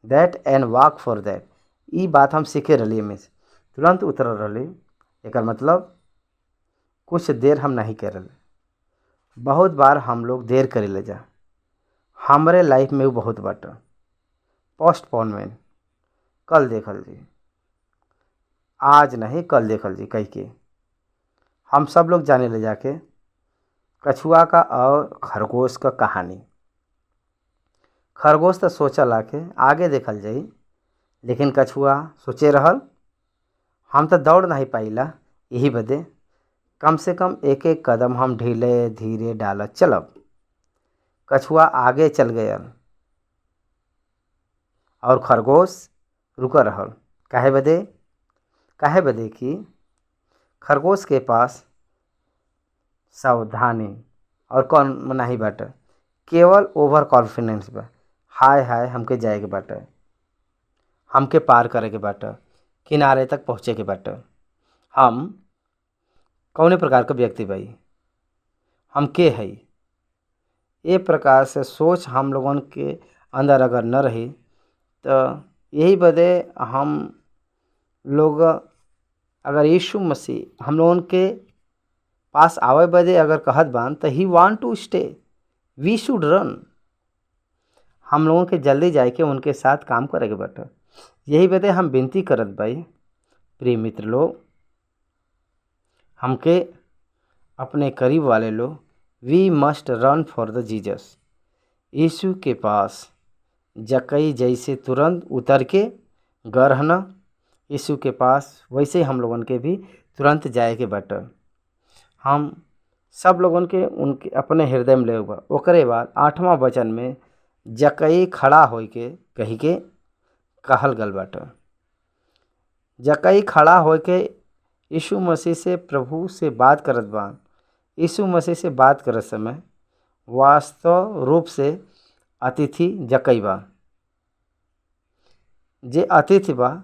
that and walk for that. ये बात हम सीखे रही में तुरंत उतर रही। एक मतलब कुछ देर हम नहीं कर रहे। बहुत बार हम लोग देर करे ले जा। हमारे लाइफ में वो बहुत बाटा पोस्टपोनमेंट, कल देखल जी, आज नहीं कल देखल जी कह के हम सब लोग जाने ले जाके कछुआ का और खरगोश का कहानी। खरगोश तो सोचला के आगे देखल जाई, लेकिन कछुआ सोचे रहल हम तो दौड़ नहीं पाइला। यही बदे कम से कम एक एक कदम हम ढीले धीरे डालत चलब। कछुआ आगे चल गया और खरगोश रुका रहल। काहे बदे कि खरगोश के पास सावधानी और कौन नहीं बाटे, केवल ओवर कॉन्फिडेंस बा। हाय हाय हमके जाए के बाटे, हमके पार करे के बाटे, किनारे तक पहुँचे के बाटे। हम कौने प्रकार का व्यक्ति भाई, हम के हई, ये प्रकार से सोच हम लोगों के अंदर अगर न रही तो यही बदे हम लोग अगर यीशु मसीह हम लोगों के पास आवे बदे अगर कहत बान तो he want to stay, we should run. हम लोगों के जल्दी जाए के उनके साथ काम करे के बाटे। यही बदे हम विनती करत भाई प्रिय मित्र लोग, हमके अपने करीब वाले लोग, we must run for the Jesus. Yeshu के पास जक्कई जैसे तुरंत उतर के गए रहना यीशु के पास, वैसे हम लोगन के भी तुरंत जाए के बाटे। हम सब लोगन के उनके अपने हृदय में ले बा। ओकरे बाद 8वां वचन में जक्कई खड़ा होई के कही के कहल गल बाटे। जक्कई खड़ा होई के यीशु मसीह से, प्रभु से बात करत बा। यीशु मसीह से बात करत समय वास्तव रूप से अतिथि जक्कई बा। जे अतिथि बा,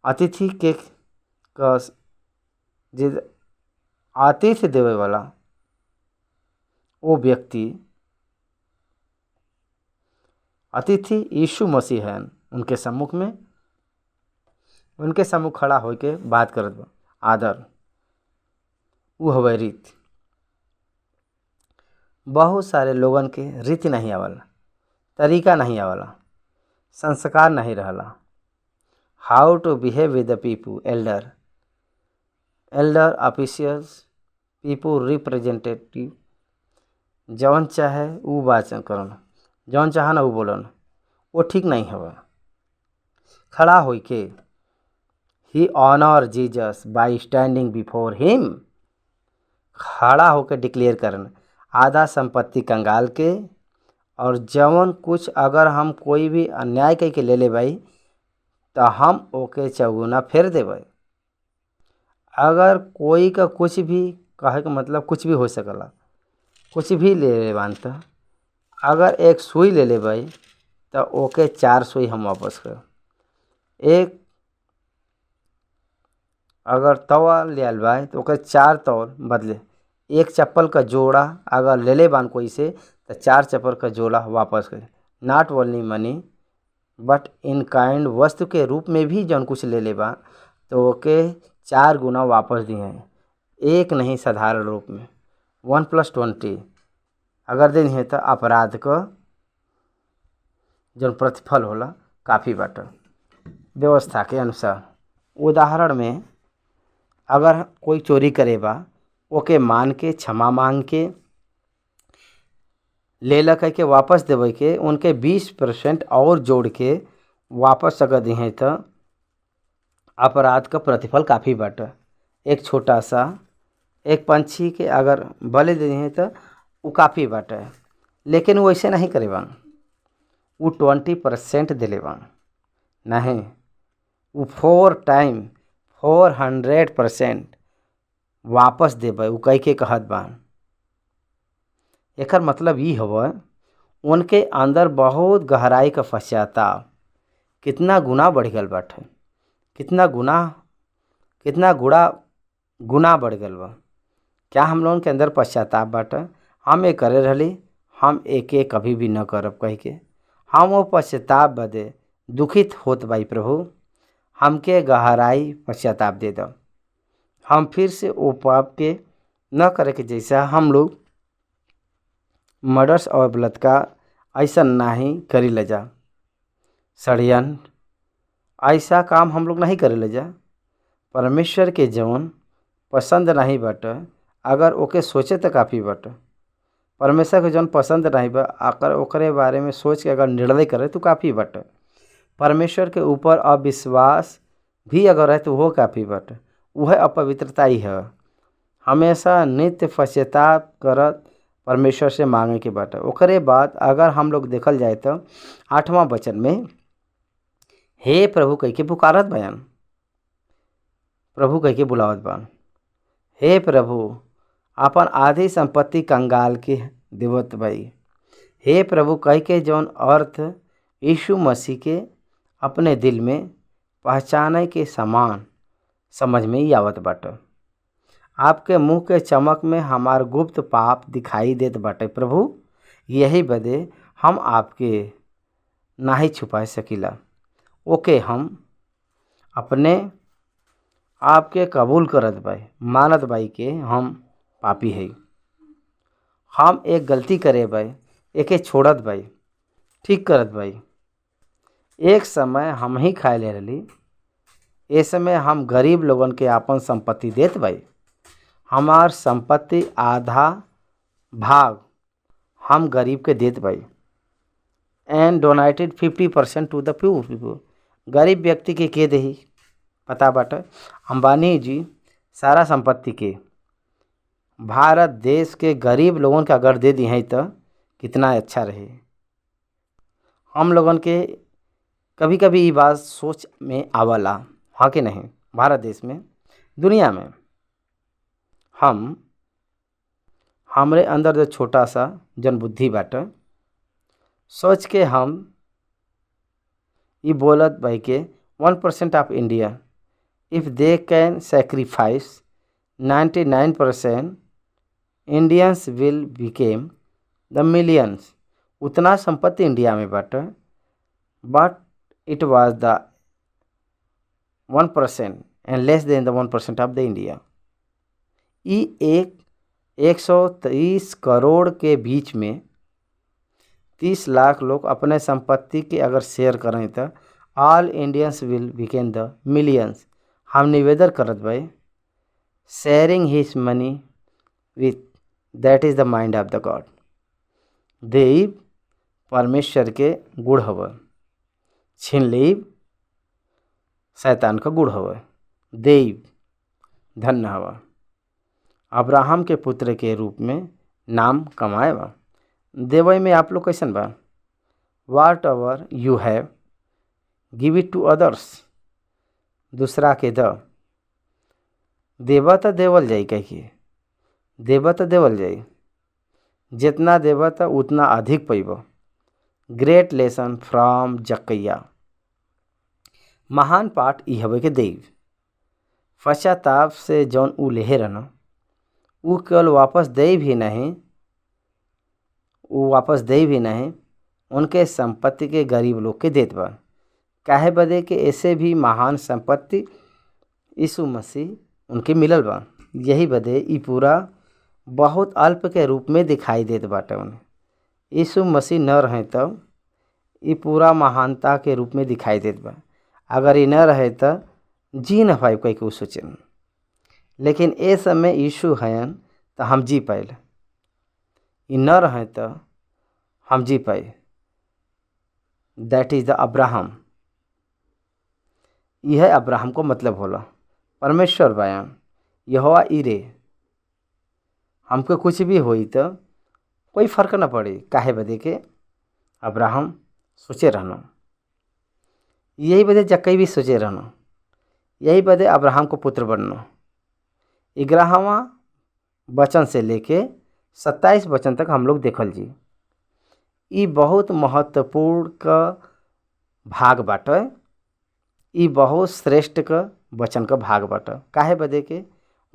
अतिथि के जे आतिथ्य देवे वाला वो व्यक्ति अतिथि यीशु मसीह हैं। उनके सम्मुख में, उनके सम्मुख खड़ा होकर के बात करत बा। आदर वो हवे रीत। बहुत सारे लोगन के रीति नहीं आवला, तरीका नहीं आवला, संस्कार नहीं रहला। हाउ टू बिहेव विद द पीपल, एल्डर ऑफिशियल्स, पीपल रिप्रेजेंटेटिव, जौन चाहे वो बात करन, जौन चाहे ना वो बोलन, वो ठीक नहीं हवा। खड़ा होई के he honour Jesus by standing before him, खड़ा होकर डिक्लेयर करन आधा संपत्ति कंगाल के, और जवन कुछ अगर हम कोई भी अन्याय कह के ले ले भाई तो हम ओके चौगुना फेर देवे। अगर कोई का कुछ भी कहे का मतलब कुछ भी हो सकला, कुछ भी ले ले बांधता, अगर एक सुई ले ले भाई तो ओके 4 सुई हम वापस कर। एक अगर तवा ले आल भाई तो ओके 4 तौल बदले। एक चप्पल का जोड़ा अगर ले ले बान कोई से तो 4 चप्पल का जोड़ा वापस कर। Not only Mani but in kind, वस्तु के रूप में भी जौन कुछ ले ले बा तो ओके 4 गुना वापस दिए हैं। एक नहीं, साधारण रूप में 1 + 20 अगर दिन है तो अपराध का जौन प्रतिफल होला काफ़ी बाटे व्यवस्था के अनुसार। उदाहरण में अगर कोई चोरी करे बा ओके मान के, क्षमा मांग के, ले ला कह के वापस देवे के, उनके 20% और जोड़ के वापस अगर दिए तो अपराध का प्रतिफल काफ़ी बाटे। एक छोटा सा एक पंछी के अगर बलि दिए तो वो काफ़ी बाटे, लेकिन वो ऐसे नहीं करे बान। वो 20% दिले बान, नहीं, वो 400% वापस देवे वो कह के कहत बान। एकर मतलब ये हवा उनके अंदर बहुत गहराई का पश्चाताप, कितना गुना बढ़ गल बाटे, कितना गुना बढ़ गल बा। क्या हम लोगों के अंदर पश्चाताप बाटे? हम ये करे रहली, हम एके कभी भी न करब कह के हम वो पश्चाताप बदे दुखित होत बाई। प्रभु हमके गहराई पश्चाताप दे दो, हम फिर से वो पाप के न करे के जैसा हम लोग मर्डर्स और बलात्कार ऐसा नहीं करी ले जा, षड्यंत्र ऐसा काम हम लोग नहीं करे ले जा। परमेश्वर के जवन पसंद नहीं बाटे अगर ओके सोचे तो काफ़ी बाटे। परमेश्वर के जवन पसंद नहीं बा अगर ओकरे बारे में सोच के अगर निर्णय करे तो काफ़ी बाटे। परमेश्वर के ऊपर अविश्वास भी अगर है तो वो काफ़ी बाटे, वह अपवित्रता ही है। हमेशा नित्य पश्चाताप करत परमेश्वर से मांगे के बाटे। ओकरे बाद अगर हम लोग देखल जाए तो 8वां वचन में हे प्रभु कह के पुकारत बयान, प्रभु कह के बुलावत बान, हे प्रभु अपन आधी संपत्ति कंगाल के देवत भाई। हे प्रभु कह के जौन अर्थ यीशु मसीह के अपने दिल में पहचाने के समान समझ में ही आवत बाटे। आपके मुंह के चमक में हमार गुप्त पाप दिखाई देत बाटे प्रभु, यही बदे हम आपके नहीं छुपा सकीला। ओके हम अपने आपके कबूल करत बाई, मानत बाई के हम पापी है, हम एक गलती करे बाई, एके छोड़त बाई, ठीक करत बाई। एक समय हम ही खाए ले रही, ए समय हम गरीब लोगन के आपन संपत्ति देत बाई। हमार संपत्ति आधा भाग हम गरीब के देत बाई। And donated 50% to the poor people. गरीब व्यक्ति के दही पता बाटे। अंबानी जी सारा संपत्ति के भारत देश के गरीब लोगन के अगर दे दी हैं तो कितना अच्छा रहे। हम लोगन के कभी कभी ये बात सोच में आवला, हाँ कि नहीं, भारत देश में दुनिया में हमरे अंदर जो छोटा सा जन बुद्धि बाटे सोच के हम ये बोलत भाई के 1% of India if they can sacrifice 99% Indians will became the millions. उतना संपत्ति इंडिया में बाटे बट इट वाज द 1% and less than the 1% of the India. ई 130 करोड़ के बीच में 30 लाख लोग अपने संपत्ति के अगर शेयर करें तो all Indians will became the millions. हम निवेदन करत भाई sharing his money with that is the mind of the God. देव परमेश्वर के गुड़ हवे, छीन लीब शैतान का गुड़ हवे। देव धन्य हवा, अब्राहम के पुत्र के रूप में नाम कमाए बा। देवई में आप लोग कैसन बा? Whatever you have give it to others. दूसरा के द देवा तो देवल जाई, कहिए देवा तो देवल जाई, जितना देवा तो उतना अधिक पैब। Great lesson from Jakkaiya. महान पाठ ई हवे के देव पश्चाताप से जौन ऊ लेहे रहना वो केवल वापस दे भी नहीं उनके संपत्ति के गरीब लोग के देत बा। काहे बदे के ऐसे भी महान संपत्ति यीशु मसीह उनके मिलल बा। यही बदे ई पूरा बहुत अल्प के रूप में दिखाई देत बाटे उन्हें। यीशु मसीह न रहे तो ई पूरा महानता के रूप में दिखाई देत बा। अगर ये न रहे तो जी न पाए कोई को सोचन, लेकिन ए समय यीशु हैं तो हम जी पाए। ये न रहे तो हम जी पाए। दैट इज़ द अब्राहम। यह अब्राहम को मतलब होला परमेश्वर बयान यहोवा इरे। हमको कुछ भी होई तो कोई फर्क न पड़े। काहे बदे के अब्राहम सोचे रहना, यही बदे जक्कई भी सोचे रहना, यही बदे अब्राहम को पुत्र बनना। 11वां वचन से लेके 27 वचन तक हम लोग देखल जी। ये बहुत महत्वपूर्ण का भाग बाटे, ये बहुत श्रेष्ठ का वचन का भाग बाटे। काहे बदे के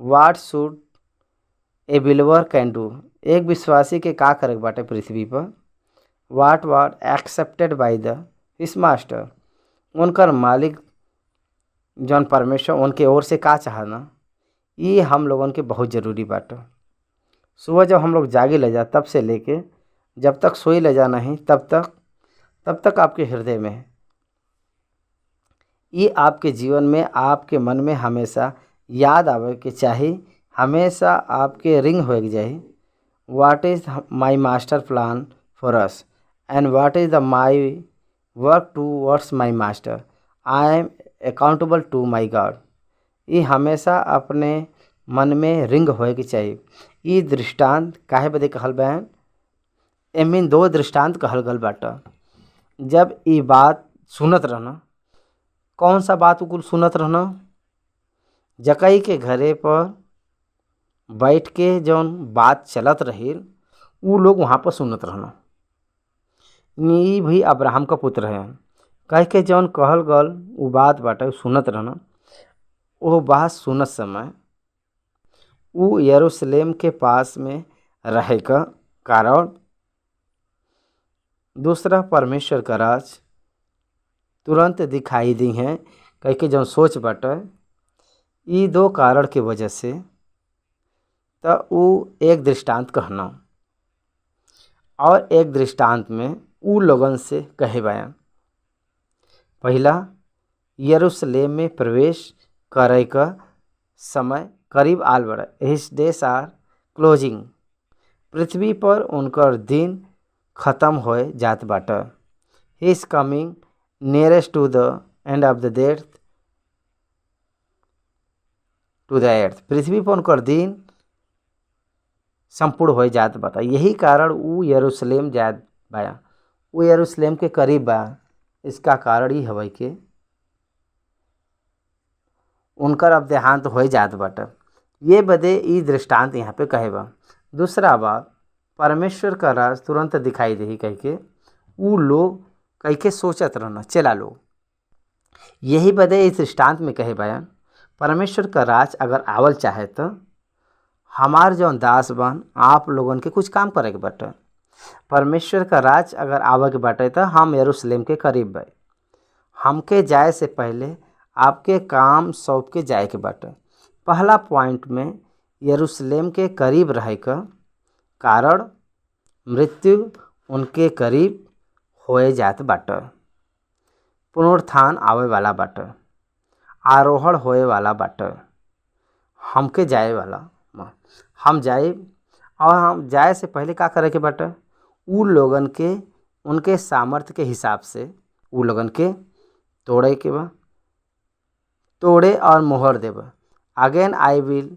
what should a believer can do. एक विश्वासी के का करे बाटे पृथ्वी पर। What accepted by the his master. उनकर मालिक जौन परमेश्वर उनके ओर से का चाहना, ये हम लोगन के बहुत ज़रूरी बाटे। सुबह जब हम लोग जागे ले जा तब से लेके जब तक सोई ले जा नहीं तब तक आपके हृदय में है। ये आपके जीवन में आपके मन में हमेशा याद आवे के चाहिए, हमेशा आपके रिंग हो जाए। What is my master plan for us and what is the my work towards my master. I am accountable to my God. ये हमेशा अपने मन में रिंग होए के चाहिए। ये दृष्टांत काहे बदे कहल बहन, एमिन 2 दृष्टांत कहल गल बाटा। जब ये बात सुनत रहना, कौन सा बात कुल सुनत रहना? जकई के घरे पर बैठ के जौन बात चलत रही वो लोग वहाँ पर सुनत रहना। ये भी अब्राहम का पुत्र है। कह के जौन कहल गल वो बात बाटे सुनत रहना। वो बात सुनत समय वो यरूशलेम के पास में रहे का कारण दूसरा परमेश्वर का राज तुरंत दिखाई दी हैं। कह के जौन सोच बाटे ये 2 कारण के वजह से तो वो एक दृष्टांत कहना और एक दृष्टांत में उ लोगन से कहे बयान। पहला यरूशलेम में प्रवेश करे का समय करीब आल बड़ा। His days are closing. पृथ्वी पर उनकर दिन ख़त्म हो जात बाटे। He is coming nearest to the end of the death to the earth. पृथ्वी पर उनकर दिन संपूर्ण हो जात बता। यही कारण ऊ यरूशलेम जात बा, ऊ यरूशलेम के करीब बा। इसका कारण ही हवे कि उनकर अब देहांत हो जात बाटे। ये बदे ई दृष्टांत यहाँ पे कहे बा। दूसरा बात, परमेश्वर का राज तुरंत दिखाई दे कह के ऊ लोग कह के सोचत रहना चला लोग। यही बदे इस दृष्टांत में कहे बयान, परमेश्वर का राज अगर आवल चाहे तो हमार जौन दास बन आप लोगन के कुछ काम करे के बाटे। परमेश्वर का राज अगर आवे के बाटे तो हम यरूशलेम के करीब बा। हमके जाए से पहले आपके काम सौंप के जाए के बाटे। पहला पॉइंट में यरूशलेम के करीब रहे का कारण मृत्यु उनके करीब होए जात बाटे, पुनरुत्थान आवे वाला बाटे, आरोहण होए वाला बाटे। हमके जाए वाला हम जाए, और हम जाए से पहले का करे के बाटे, उ लोगन के उनके सामर्थ्य के हिसाब से उ लोगन के तोड़े के बा, तोड़े और मोहर देबा। Again I will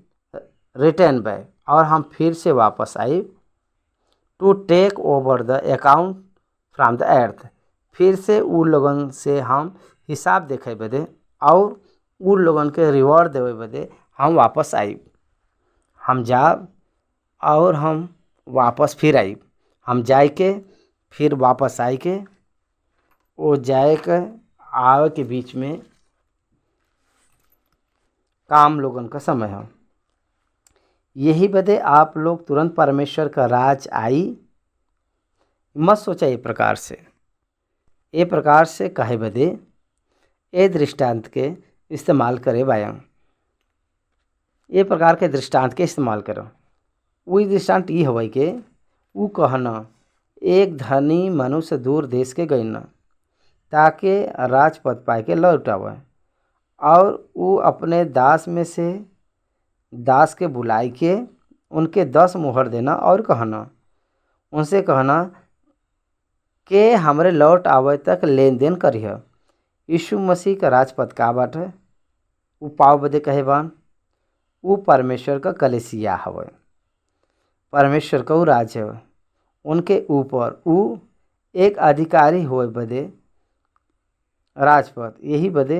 return back, और हम फिर से वापस आई to take over the account from the earth. फिर से उ लोगन से हम हिसाब देखे बदे और उ लोगन के रिवॉर्ड देवे बदे हम वापस आई। हम जाब और हम वापस फिर आई। हम जाए के फिर वापस आई के वो जाए के आवे के बीच में काम लोगन का समय है। यही बदे आप लोग तुरंत परमेश्वर का राज आई मत सोचा। ये प्रकार से कहे बदे ए दृष्टांत के इस्तेमाल करे बायम। ये प्रकार के दृष्टांत के इस्तेमाल करो। वही दृष्टांत ये हवे के ऊ कहना, एक धनी मनुष्य दूर देश के गई न ताकि राजपद पाए के लौट आवे, और वो अपने दास में से दास के बुलाई के उनके 10 मुहर देना और कहना, उनसे कहना कि हमरे लौट आवे तक लेन देन करिह। यीशु मसीह का राजपद का बाटे, वो पाव बदे कहे बान, वो परमेश्वर का कलीसिया हवे, परमेश्वर का राज है। उनके ऊपर वो एक अधिकारी होए बदे राजपद। यही बदे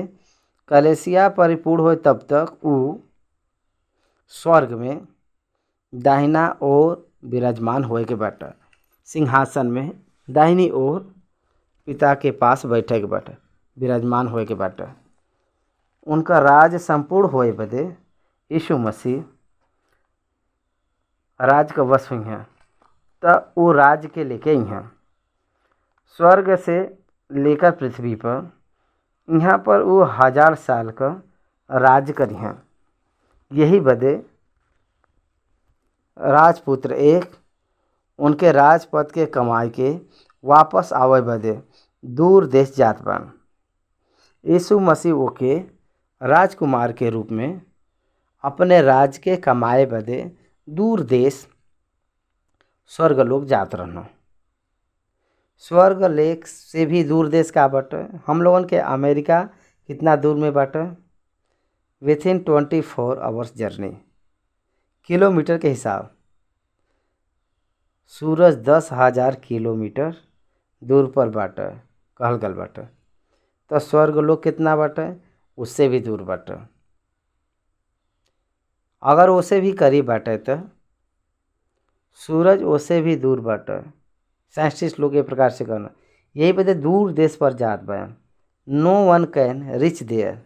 कलीसिया परिपूर्ण होए तब तक वो स्वर्ग में दाहिना ओर विराजमान होए के बाटे, सिंहासन में दाहिनी ओर पिता के पास बैठे के बाटे, विराजमान होए के बाटे। उनका राज संपूर्ण होए बदे यीशु मसीह राज का वश हुई हैं, तो वो राज के लेके आई हैं स्वर्ग से लेकर पृथ्वी पर। यहाँ पर वो 1000 साल का राज करी हैं। यही बदे राजपुत्र एक उनके राजपद के कमाई के वापस आवे बदे दूर देश जात बन। यीशु मसीह वो के राजकुमार के रूप में अपने राज के कमाए बदे दूर देश स्वर्ग लोग जात रहना। स्वर्ग लेक से भी दूर देश का बाटे। हम लोगन के अमेरिका कितना दूर में बाटे, विथिन 24 आवर्स जर्नी, किलोमीटर के हिसाब। सूरज 10,000 किलोमीटर दूर पर बाटे कहल गल बाटे, तो स्वर्ग लोग कितना बाटे, उससे भी दूर बाटे। अगर उसे भी करीब बाटे तो सूरज उसे भी दूर बाटे। साइंटिस्ट लोग ये प्रकार से कहना, यही बदे दूर देश पर जात बयान। नो वन कैन रिच देयर,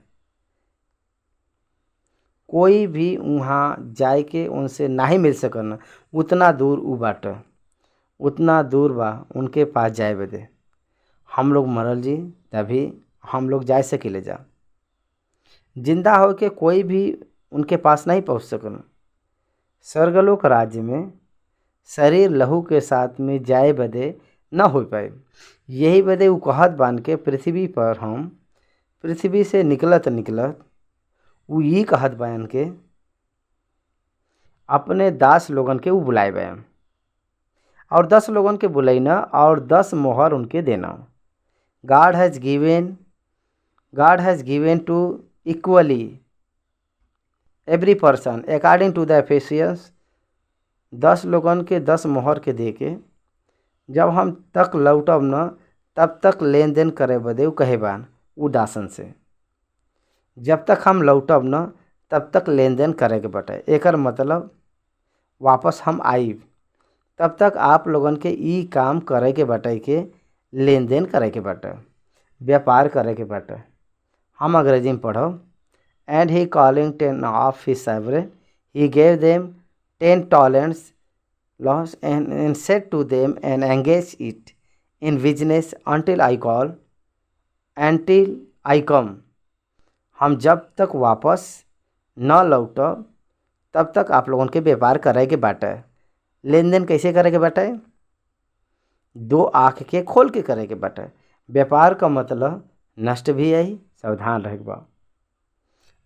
कोई भी वहाँ जाए के उनसे नहीं मिल सकना, उतना दूर उ बाटे, उतना दूर बा उनके पास जाए बदे। हम लोग मरल जी तभी हम लोग जा सकेले जा, जिंदा हो के कोई भी उनके पास नहीं पहुँच सकना। स्वर्गलोक राज्य में शरीर लहू के साथ में जाए बदे न हो पाए। यही बदे वो कहत बान के पृथ्वी पर हम पृथ्वी से निकलत वो ये कहत बयान के अपने 10 लोगन के वो बुलाए बयान, और 10 लोगन के बुलाइना और 10 मोहर उनके देना। God has given to equally every person according to the Ephesians 10 लोगन के 10 मोहर के दे के जब हम तक लौटब न तब तक लेन देन करे बदे उ कहे बान उ दासन से जब तक हम लौटब न तब तक लेन देन करे के बटे। एकर मतलब वापस हम आइब तब तक आप लोगन के ई काम करे के बटे के लेन देन करे के बटे, व्यापार करे के बटे। हम अंग्रेजी में पढ़ो and he calling 10 of his servants he gave them 10 talents lost and said to them and engage it in business until I come। हम जब तक वापस न लौटब तब तक आप लोगन के व्यापार करे के बाटे। लेन देन कैसे करे के बाटे? 2 आँख के खोल के करे के बाटे। व्यापार का मतलब नष्ट भी आई, सावधान रहे के बा।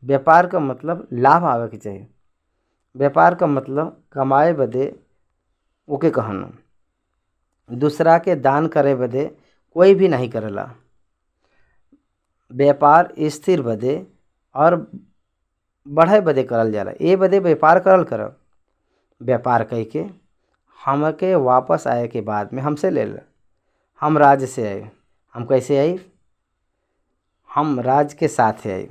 व्यापार का मतलब लाभ आवे के चाहिए। व्यापार का मतलब कमाए बदे ओके कहना। दूसरा के दान करे बदे कोई भी नहीं करेला। व्यापार स्थिर बदे और बढ़े बदे करल जाला। ए बदे व्यापार करल करब। व्यापार कह के हमके वापस आए के बाद में हमसे ले ले। हम राज्य से आए। हम कैसे आए? हम राज्य के साथ आए।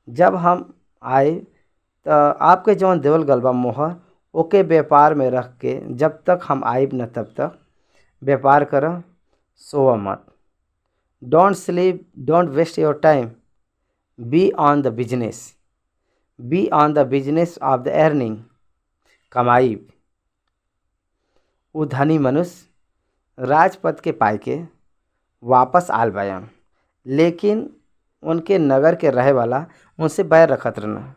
जब हम आए तो आपके जौन देवल गलबा मोहर ओके व्यापार में रख के जब तक हम आइब न तब तक व्यापार कर, सोवा मत। Don't sleep, don't waste your time, be on the business, be on the business of the earning. कमाई उ धनी मनुष्य राजपद के पाई के वापस आल बायन, लेकिन उनके नगर के रहे वाला उनसे बैर रखत रहना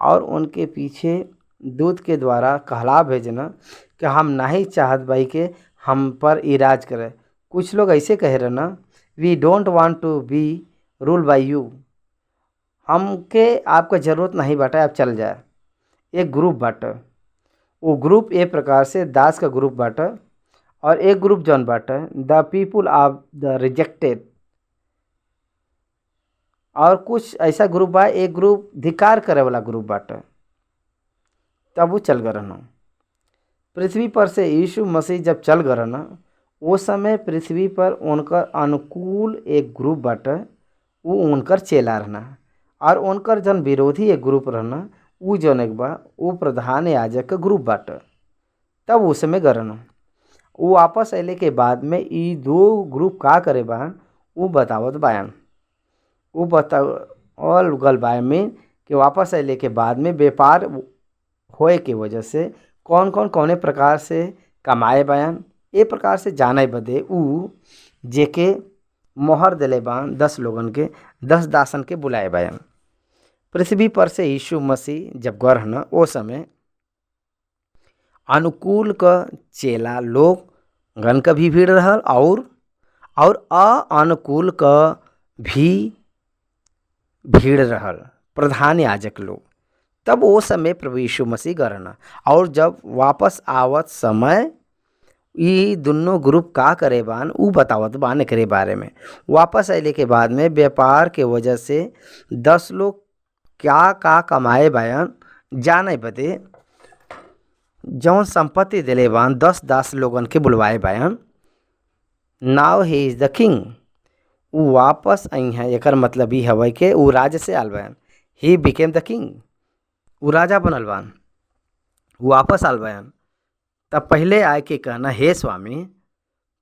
और उनके पीछे दूत के द्वारा कहला भेजना कि हम नहीं चाहत भाई के हम पर इराज करे। कुछ लोग ऐसे कहे रहना, we don't want to be rule by you, हमके आपका ज़रूरत नहीं बाटे, आप चल जाए। एक ग्रुप बाटे, वो ग्रुप एक प्रकार से दास का ग्रुप बाटे और एक ग्रुप जौन बाटे द पीपुल ऑफ द रिजेक्टेड। और कुछ ऐसा ग्रुप बा, एक ग्रुप धिकार करे वाला ग्रुप बाटे। तब वो चल गए रहना पृथ्वी पर से। यीशु मसीह जब चल गए रहना उस समय पृथ्वी पर उनकर अनुकूल एक ग्रुप बाटे, वो उनकर चेला रहना और उनकर जन विरोधी एक ग्रुप रहना वो जौन एक बा वो प्रधान याजक का ग्रुप बाटे। तब उस समय गए रहना। वो वापस अले के बाद में ई 2 ग्रुप का करे बान वो बतावत बायन। वो बतावल गल बाय में कि वापस अले के बाद में व्यापार होए के वजह से कौन कौन कौने प्रकार से कमाए बायन, ए प्रकार से जाने बदे उ जेके मोहर दिले बान 10 लोगन के 10 दासन के बुलाए बायन। पृथ्वी पर से यीशु मसीह जब गए रहना ओ समय अनुकूल का चेला लोग गन का भी भीड़ रहल और अनुकूल का भी भीड़ रहल, प्रधान याजक लोग। तब वो समय प्रभु यीशु मसीह गए रहना और जब वापस आवत समय ये दोनों ग्रुप का करे बान उ बतावत बान एकरे बारे में। वापस अले के बाद में व्यापार के वजह से 10 लोग क्या का कमाए बायन जाने बदे जौन संपत्ति दिले बान 10 दास लोगन के बुलवाए बायन। Now he is the king, वो वापस आई हैं। एकर मतलब ही हवे के वो राज से आल Bayern. He became the king, वो राजा बनल बान, वापस आल बायन। तब पहले आए के कहना, हे स्वामी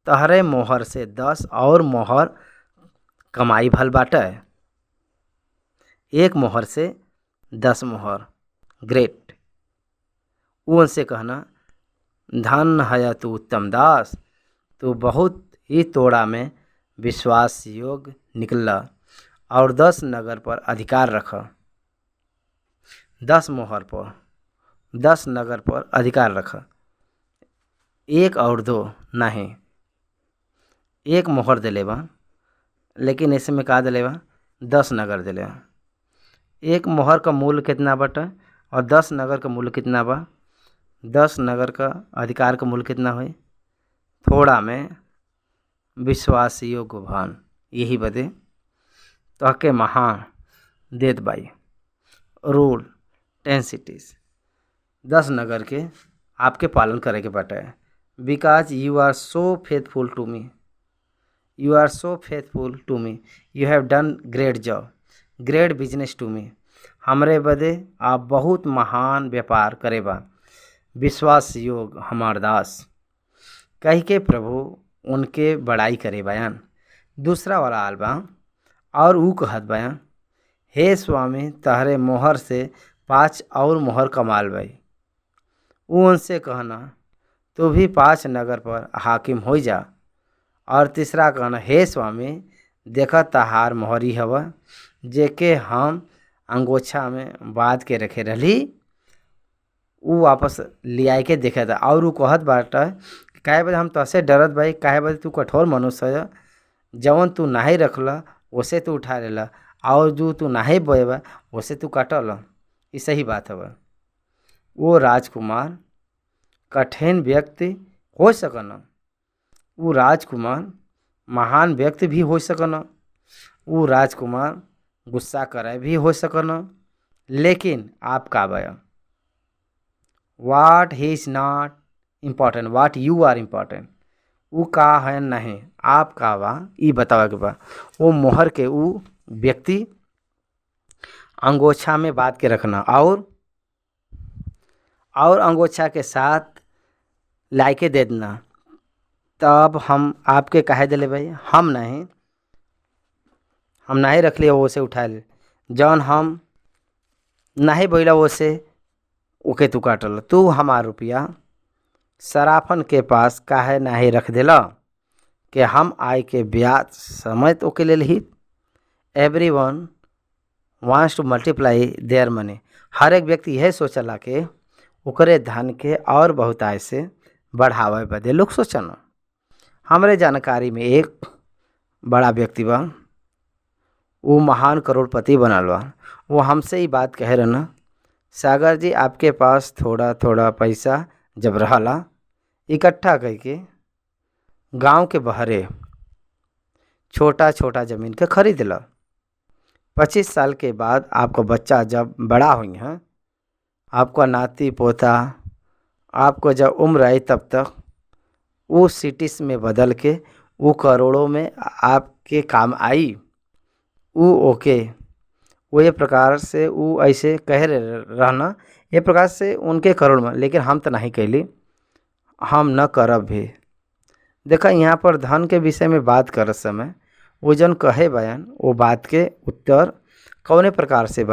तहरे मोहर से 10 और मोहर कमाई भल बाटे। 1 मोहर से 10 मोहर, ग्रेट। उनसे कहना, धन है तू उत्तम दास, तू बहुत ही तोड़ा में विश्वास योग्य निकला और 10 नगर पर अधिकार रख। 10 मोहर पर 10 नगर पर अधिकार रख। 1 और 2 नहीं, 1 मोहर दिले बा, लेकिन ऐसे में का दिले बा 10 नगर दिले बा। 1 मोहर का मूल्य कितना बटा और 10 नगर का मूल्य कितना बा? 10 नगर का अधिकार का मूल्य कितना हुई? थोड़ा में विश्वास योग्य भवन यही बदे तोहके महान देत बाई। रूल 10 cities 10 नगर के आपके पालन करे के बाटे। Because you are so faithful to me, you are so faithful to me, you have done great job, great business to me. हमरे बदे आप बहुत महान व्यापार करे बा, विश्वास योग हमार दास। कह के प्रभु उनके बड़ाई करे बयान। दूसरा वाला आल बा और ऊ कहत बयान, हे स्वामी तहरे मोहर से 5 और मोहर कमाल भाई। वो उनसे कहना तो भी 5 नगर पर हाकिम हो जा। और तीसरा कहना, हे स्वामी देखा तहार मोहरी हवा जेके हम अंगोछा में बांध के रखे रही, वो वापस ले आए के देखे था। और वो कहत बाटा काहे बदे हम तसे डरत भाई, काहे बदे तू कठोर मनुष्य है, जवन तू नाही रखला उसे तू उठा लेला और जो तू नाही बोएबा उसे तू काटल। ये सही बात है। वो राजकुमार कठिन व्यक्ति हो सकना, वो राजकुमार महान व्यक्ति भी हो सकना, वो राजकुमार गुस्सा करे भी हो सकना, लेकिन आप का बया what he is not important, what you are important. वो का है नहीं, आप का बा ई बतावा के बा। वो मोहर के वो व्यक्ति अंगोछा में बांध के रखना और अंगोछा के साथ लाइके दे देना। तब हम आपके कहे दिले भाई, हम नहीं रख लिया वो से उठा ले, जौन हम नहीं बोला वो से ओके तू काटल। तू हमार रुपया सराफन के पास काहे नहीं रख दिला कि हम आय के ब्याज समय तो के लिए ही। Everyone wants to multiply their money. हर एक व्यक्ति यह सोचला कि ओकरे धन के और बहुत आय से बढ़ावे बदे लोग सोचना। हमरे जानकारी में एक बड़ा व्यक्ति बा, वो महान करोड़पति बनल बा। वो हमसे ही बात कहे रहना, सागर जी आपके पास थोड़ा थोड़ा पैसा जब रहला इकट्ठा करके गांव के बहरे छोटा छोटा ज़मीन के खरीद ला। 25 साल के बाद आपका बच्चा जब बड़ा हुई है, आपका नाती पोता, आपको जब उम्र आई तब तक वो सिटीज में बदल के वो करोड़ों में आपके काम आई। वो ओके वो ये प्रकार से वो ऐसे कह रहना, ये प्रकार से उनके करोड़ में, लेकिन हम तो नहीं कैली, हम न करब भी। देखा यहाँ पर धन के विषय में बात करत समय वो जन कहे बयान, वो बात के उत्तर कौने प्रकार से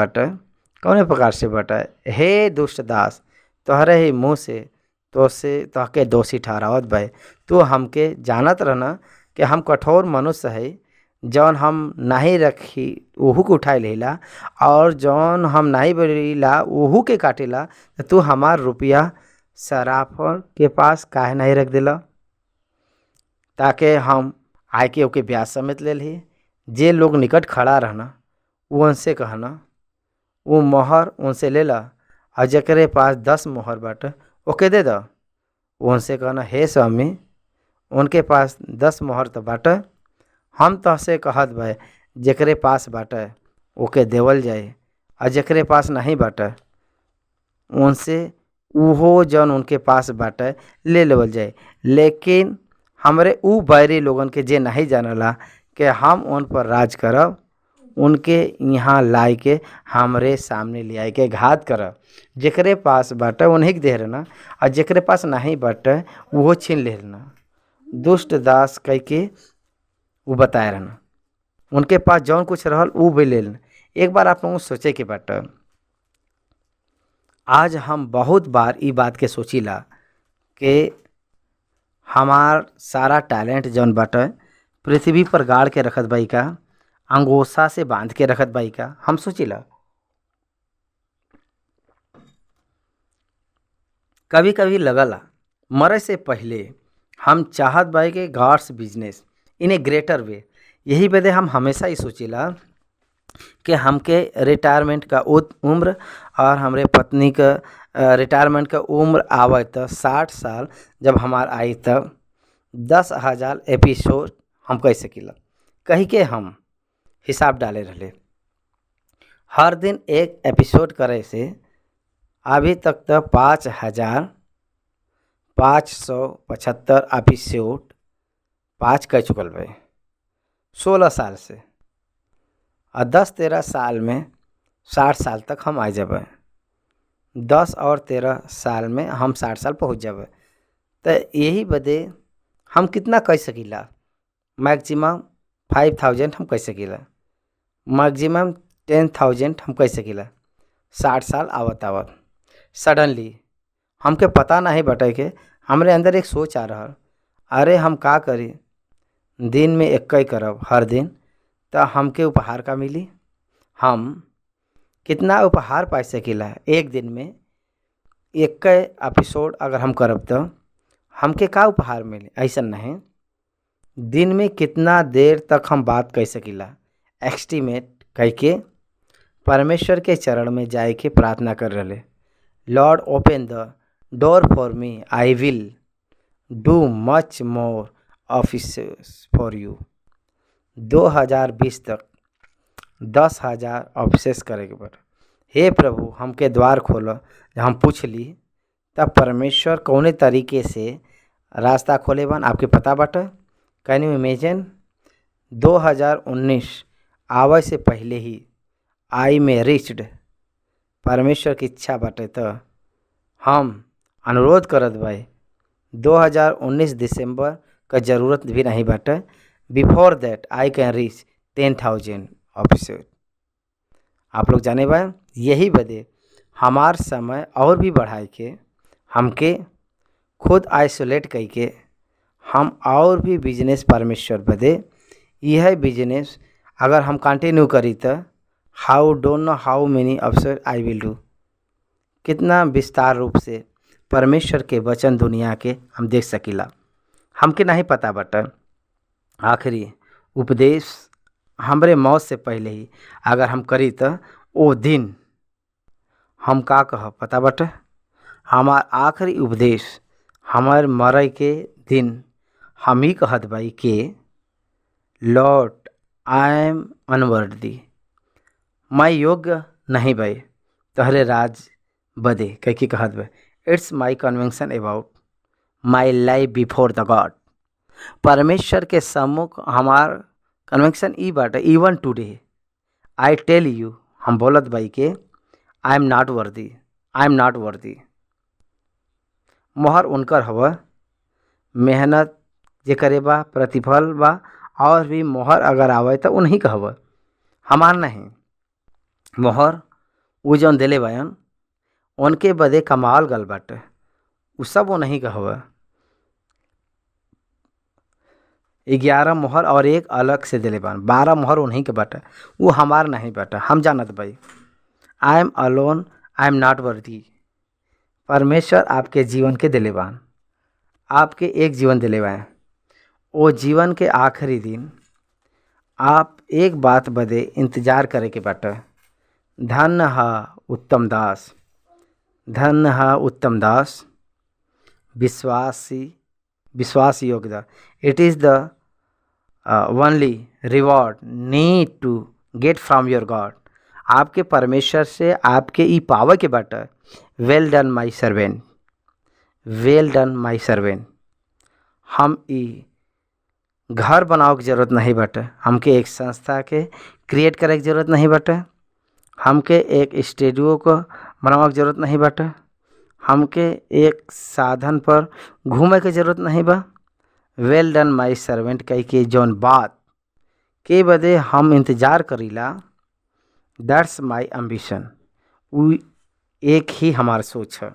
बटे। हे दुष्ट दास, तोहरे ही मुँह से तोहके दोषी ठहरावत भाई। तो हमके जानत रहना कि हम कठोर मनुष्य है, जौन हम नहीं रखी ओहू के उठाए लेला और जौन हम नहीं बोलीला ओहू के काटेला। तो तू हमार रुपया सराफर के पास काहे नहीं रख दिला ताकि हम आय के ओके ब्याज समेत ले ली। जे लोग निकट खड़ा रहना वो उनसे कहना वो मोहर उनसे ले ला, और जकरे पास 10 मोहर बाटे ओके दे दो। उनसे कहना, हे स्वामी उनके पास 10 मोहर तो बाटे, हम तहसे कहत भाई जकरे पास बाटे ओके देवल जाए, और जकरे पास नहीं बाटे उनसे उहो जौन उनके पास बाटे ले लेवल जाए। लेकिन हमरे ऊ बैरी लोगन के जे नहीं जानला कि हम उन पर राज करब, उनके यहाँ लाई के हमरे सामने ले आए के घात करब। जकरे पास बाटे उन्हीं के दे रहना, और जकरे पास नहीं बाटे वो छीन ले रहना। दुष्ट दास कह के वो बताए रहना, उनके पास जौन कुछ रहल वो भी ले लेना। एक बार आप लोगों को सोचे के बाटे, आज हम बहुत बार ई बात के सोचीला कि हमार सारा टैलेंट जौन बाटे पृथ्वी पर गाड़ के रखत बाई का, अंगोछा से बांध के रखत बाई का। हम सोचिला कभी कभी लगला मरे से पहले हम चाहत बाई के God's business in a greater way. यही वजह हम हमेशा ही सोचिला कि हमके रिटायरमेंट का उम्र और हमरे पत्नी का रिटायरमेंट का उम्र आवे तो 60 साल जब हमार आई तब 10,000 एपिसोड हम कह सकीला। कही के हम हिसाब डाले रहले। हर दिन एक एपिसोड करे से अभी तक तो 5,575 एपिसोड 5 कह चुकल भाई 16 साल से। और 10-13 साल में 60 साल तक हम आ जाबे। 10 और 13 साल में हम 60 साल पहुँच जाबे। तो यही बदे हम कितना कह सकीला, मैक्सिमम 5,000 हम कह सकीला, मैक्सिमम 10,000 हम कह सकीला। 60 साल आवत आवत सडनली हमके पता नहीं बटे के हमरे अंदर एक सोच आ रहा, अरे हम का करी, दिन में एक ही करब हर दिन, तो हमके उपहार का मिली। हम कितना उपहार पा सकीला एक दिन में, एक एपिसोड अगर हम करब तो हमके का उपहार मिले, ऐसा नहीं। दिन में कितना देर तक हम बात कह सकीला, एस्टिमेट कह के परमेश्वर के चरण में जाए के प्रार्थना कर रहे। Lord open the door for me, I will do much more offices for you. 2020 तक 10,000 ऑफिसेस करे के बट। हे प्रभु हमके द्वार खोलो। जब हम पूछ ली तब परमेश्वर कौने तरीके से रास्ता खोले बन आपके पता बाटे। कैन यू इमेजिन 2019 आवे से पहले ही आई में रिच्ड परमेश्वर की इच्छा बाटे। तो हम अनुरोध करत भाई 2019 दिसंबर का ज़रूरत भी नहीं बाटे। बिफोर दैट आई कैन रीच 10,000 ऑफिसर। आप लोग जाने भाई यही बदे हमार समय और भी बढ़ाए के हमके खुद आइसोलेट कई के हम और भी बिजनेस परमेश्वर बदे यह बिजनेस अगर हम कंटिन्यू करी तो हाउ डोंट नो हाउ मेनी अफसर आई विल डू। कितना विस्तार रूप से परमेश्वर के वचन दुनिया के हम देख सकीला। हमके नहीं पता बटा आखिरी उपदेश हमरे मौत से पहले ही अगर हम करी तो ओ दिन हम का कह पता बटा। हमार आखिरी उपदेश हमार मरे के दिन हम ही कहत भाई के लॉर्ड आई एम अनवर्दी, मैं योग्य नहीं भाई तहरे राज बदे कह के कहत भाई। It's my convention about my life before the God. परमेश्वर के सम्मुख हमार कन्वेंशन ई बाटे। Even today I tell you, हम बोलत भाई के I am not worthy, I am not worthy. मोहर उनकर हवा, मेहनत जे करे बा प्रतिफल बा, और भी मोहर अगर आवे तो उन्हीं का हवा, हमार नहीं। मोहर वो जौन दिले बयान उनके बदे कमाल गल बाटे, वो सब वो नहीं का हवा। 11 मोहर और एक अलग से दिले बान, 12 मोहर उन्हीं के बाटे, वो हमार नहीं बाटे। हम जानत भाई I am alone, I am not worthy. परमेश्वर आपके जीवन के दिले बान, आपके एक जीवन दिले बान। वो जीवन के आखिरी दिन आप एक बात बदे इंतजार करे के बाटे। धन्य हा उत्तम दास, धन्य हा उत्तम दास, विश्वास योग्यता। It is the only reward need to get from your God. आपके परमेश्वर से आपके ई पावे के बाटे। Well done my servant, well done my servant. हम ई घर बनाओ की ज़रूरत नहीं बाटे, हमके एक संस्था के क्रिएट करे की ज़रूरत नहीं बाटे, हमके एक स्टूडियो को बनावे की ज़रूरत नहीं बाटे, हमके एक साधन पर घूमे की ज़रूरत नहीं बा। वेल डन माई सर्वेंट कह के जौन बात के बदे हम इंतज़ार करीला, दैट्स माई एम्बिशन। वो एक ही हमार सोच है।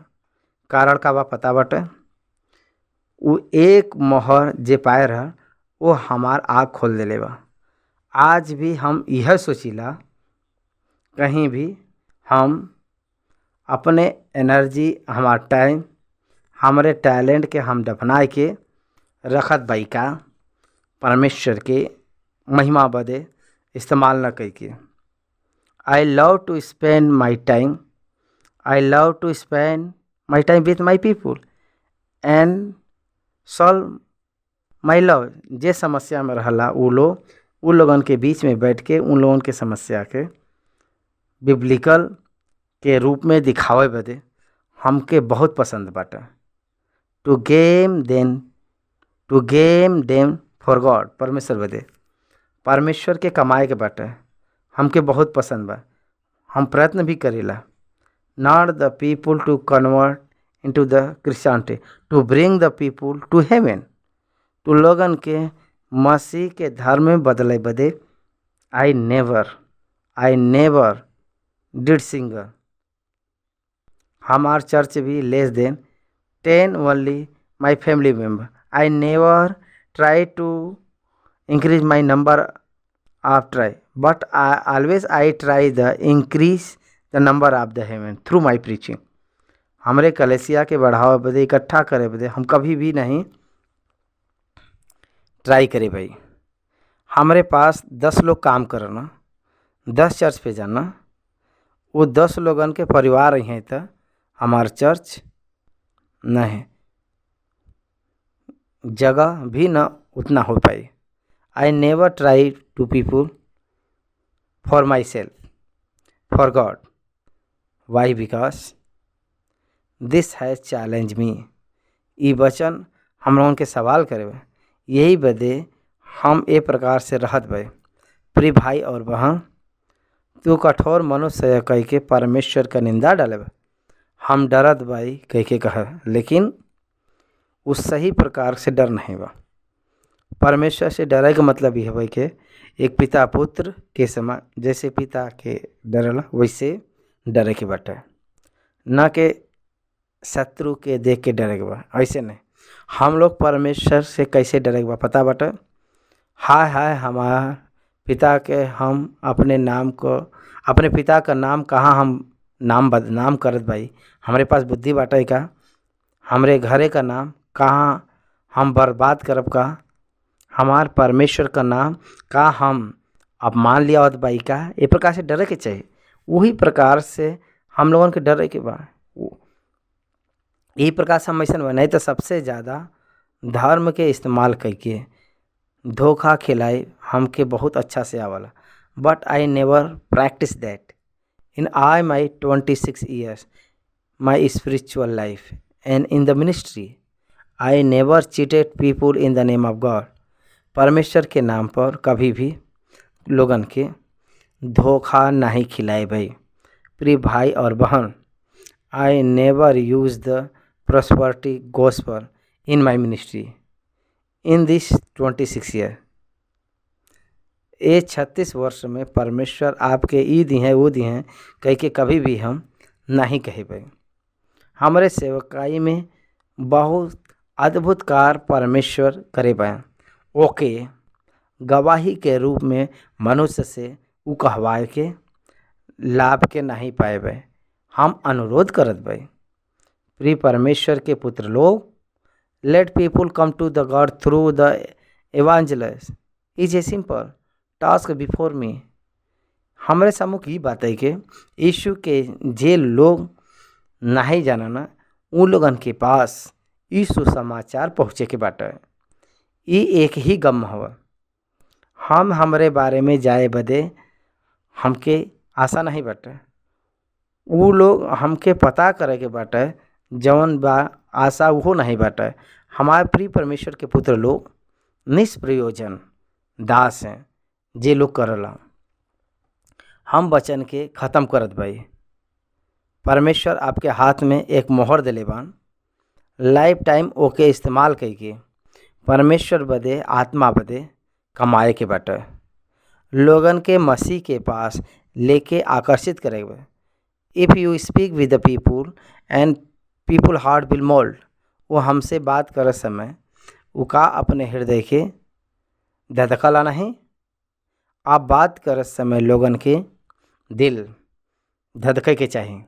कारण का बा पता बाटे, वो एक मोहर जे पाए रहा वो हमार आँख खोल देले बा। आज भी हम यह सोचिला कहीं भी हम अपने एनर्जी, हमार टाइम, हमारे टैलेंट के हम दफनाए के रखत बाई का परमेश्वर के महिमा बदे इस्तेमाल न कई के। I love to spend my time, I love to spend my time with my people and solve my love जे समस्या में रहला उ लोगन के बीच में बैठ के उन लोगन के समस्या के बिब्लिकल के रूप में दिखावे बदे हमके बहुत पसंद बाटे। टू गेम देम फॉर गॉड, परमेश्वर बदे, परमेश्वर के कमाए के बाटे हमके बहुत पसंद बा। हम प्रयत्न भी करेला। Not the people to convert into the Christianity, to bring the people to heaven, to लोगन के मसीह के धर्म में बदले बदे आई नेवर डिड सिंगर। हमार चर्च भी less than 10 only my family member. I never try to increase my number of try, but always I try the increase the number of the heaven through my preaching. हमरे कलेसिया के बढ़ावा बदे, इकट्ठा करे बदे हम कभी भी नहीं ट्राई करे भाई। हमरे पास 10 लोग काम करना, 10 चर्च पे जाना, वो 10 लोगन के परिवार हैं तो हमार चर्च नहीं, जगह भी न उतना हो पाई। I never try to people for myself, for God. Why? Because this has challenge me. ई वचन हम लोगन के सवाल करे बा, यही बदे हम ए प्रकार से रहत बे। प्रिय भाई और बहन, तू कठोर मनुष्य कह के परमेश्वर का निंदा डाले बा। हम डरत भाई कह के कह, लेकिन उस सही प्रकार से डर नहीं बा। परमेश्वर से डरे का मतलब ये है भाई कि एक पिता पुत्र के समान, जैसे पिता के डरला वैसे डरे के बाटे, न के शत्रु के देख के डरे के बा। ऐसे नहीं, हम लोग परमेश्वर से कैसे डरे के बा पता बाटे। हाय हाय हमार पिता के, हम अपने पिता का नाम कहाँ हम नाम बदनाम करत भाई। हमारे पास बुद्धि बाटे का? हमरे घरे का नाम कहाँ हम बर्बाद करब का? हमार परमेश्वर का नाम का हम अपमान लिया होत भाई का? ये प्रकार से डरे के चाहिए। वही प्रकार से हम लोगों के डरे के बा। यही प्रकार से हम ऐसा नहीं तो सबसे ज़्यादा धर्म के इस्तेमाल करके धोखा खिलाए हमके बहुत अच्छा से आवला। But I never practice that in I Mai 26 years my spiritual life and in the ministry. I never cheated people in the name of God. परमेश्वर के नाम पर कभी भी लोगन के धोखा नहीं खिलाए भाई। प्रिय भाई और बहन, I never use the prosperity gospel in Mai ministry in this 26 year। ये 36 वर्ष में परमेश्वर आपके ई दी हैं वो दी हैं कह के कभी भी हम नहीं कहे भाई। हमारे सेवकाई में बहुत अद्भुत कार्य परमेश्वर करे पाए, ओके गवाही के रूप में मनुष्य से उ कहवाए के लाभ के नहीं पाए भाई। हम अनुरोध करत भाई, प्रिय परमेश्वर के पुत्र लोग, let people come to the God through the evangelist is a simple task before me. हमारे सम्मुख ये बात है कि यीशु के जे लोग नहीं जानना उन लोगन के पास यीशु समाचार पहुँचे के बाटे। ये एक ही गम हवा। हम हमारे बारे में जाए बदे हमके आशा नहीं बाटे। वो लोग हमके पता करे के बाटे जवन बा आशा वो नहीं बाटे। हमारे प्रिय परमेश्वर के पुत्र लोग निष्प्रयोजन दास हैं जे लोग करला। हम वचन के ख़त्म करत भाई। परमेश्वर आपके हाथ में एक मोहर दिले बान, लाइफ टाइम ओके इस्तेमाल करके परमेश्वर बदे आत्मा बदे कमाए के बाटे, लोगन के मसीह के पास लेके आकर्षित करेगा। If you speak with the people and people heart will mould. वो हमसे बात करे समय उका अपने हृदय के धधकला नहीं। आप बात करे समय लोगन के दिल धधके के चाहिए।